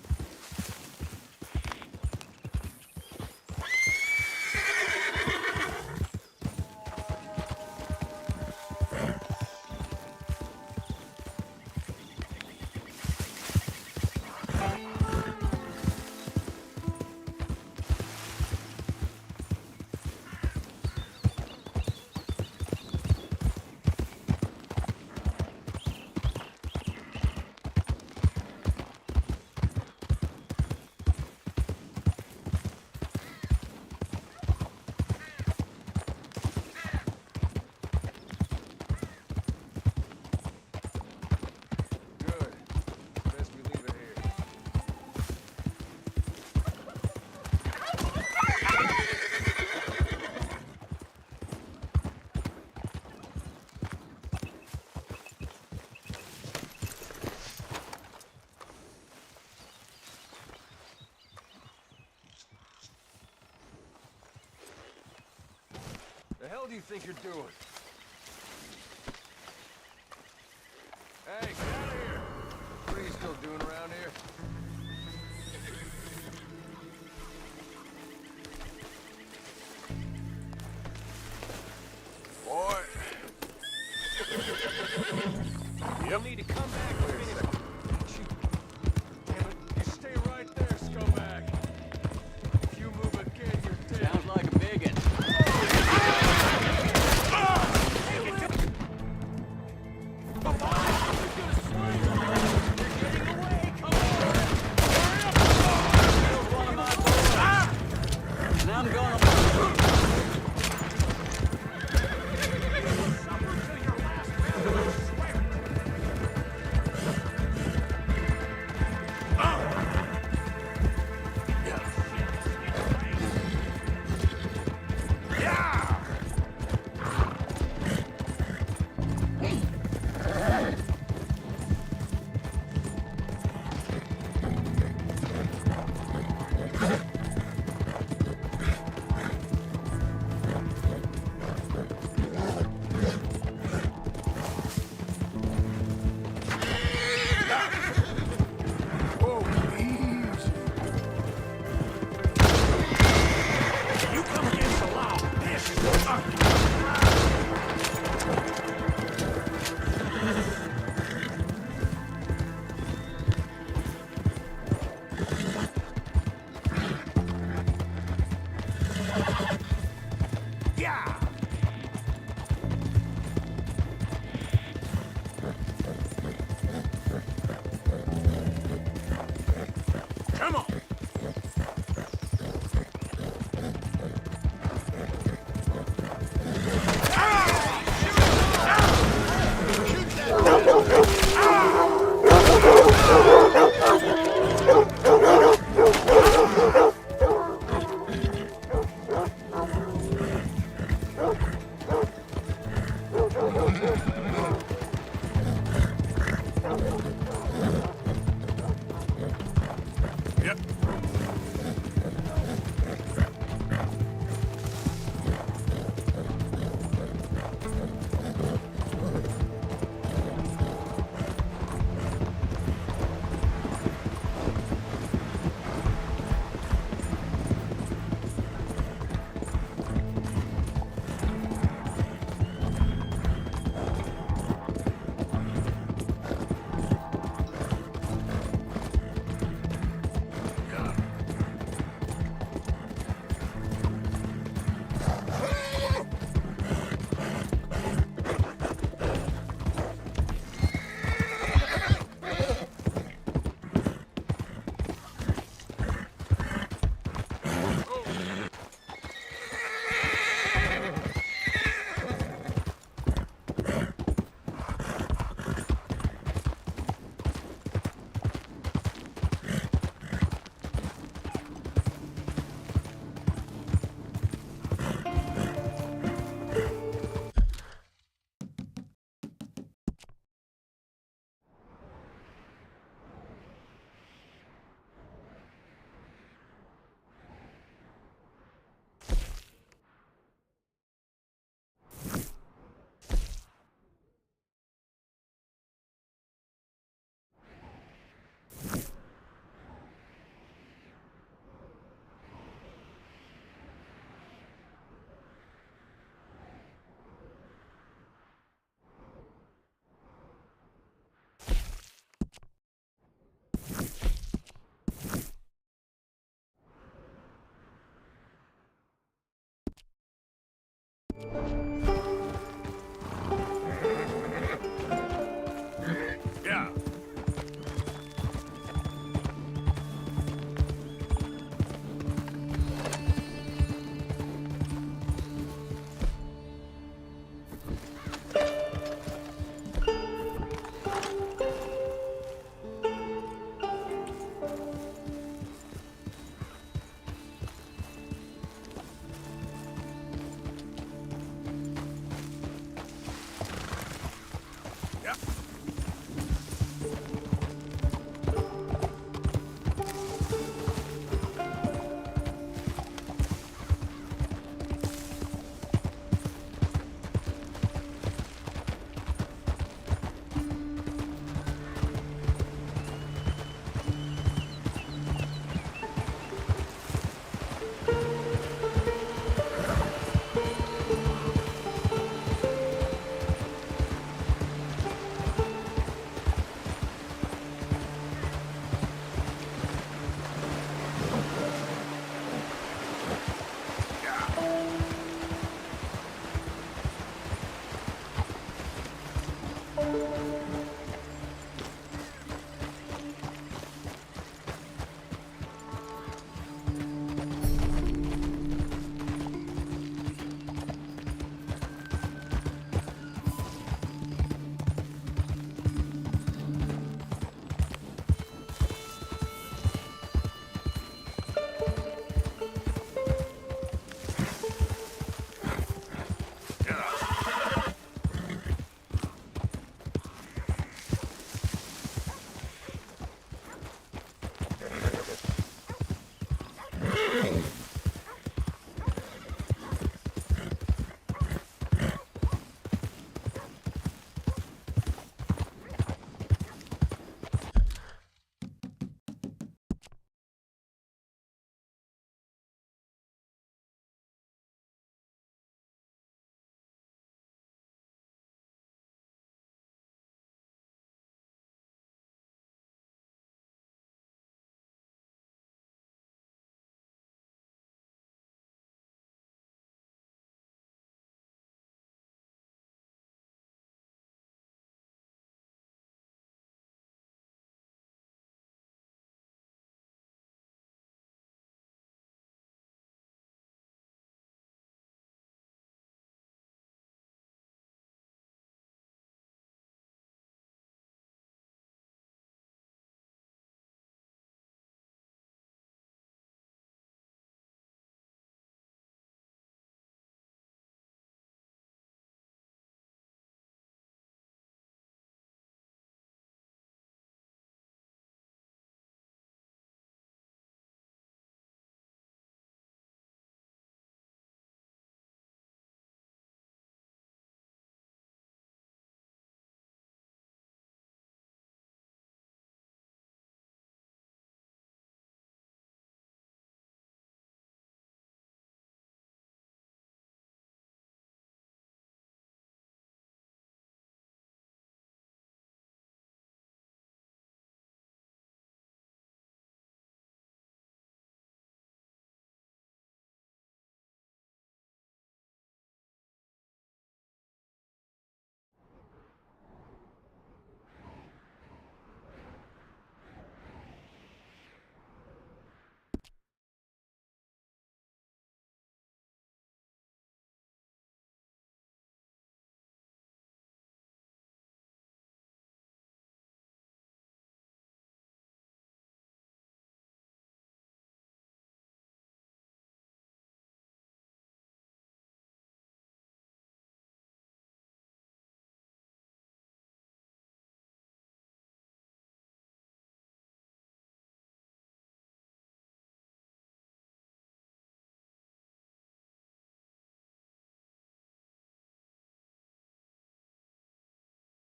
The hell do you think you're doing?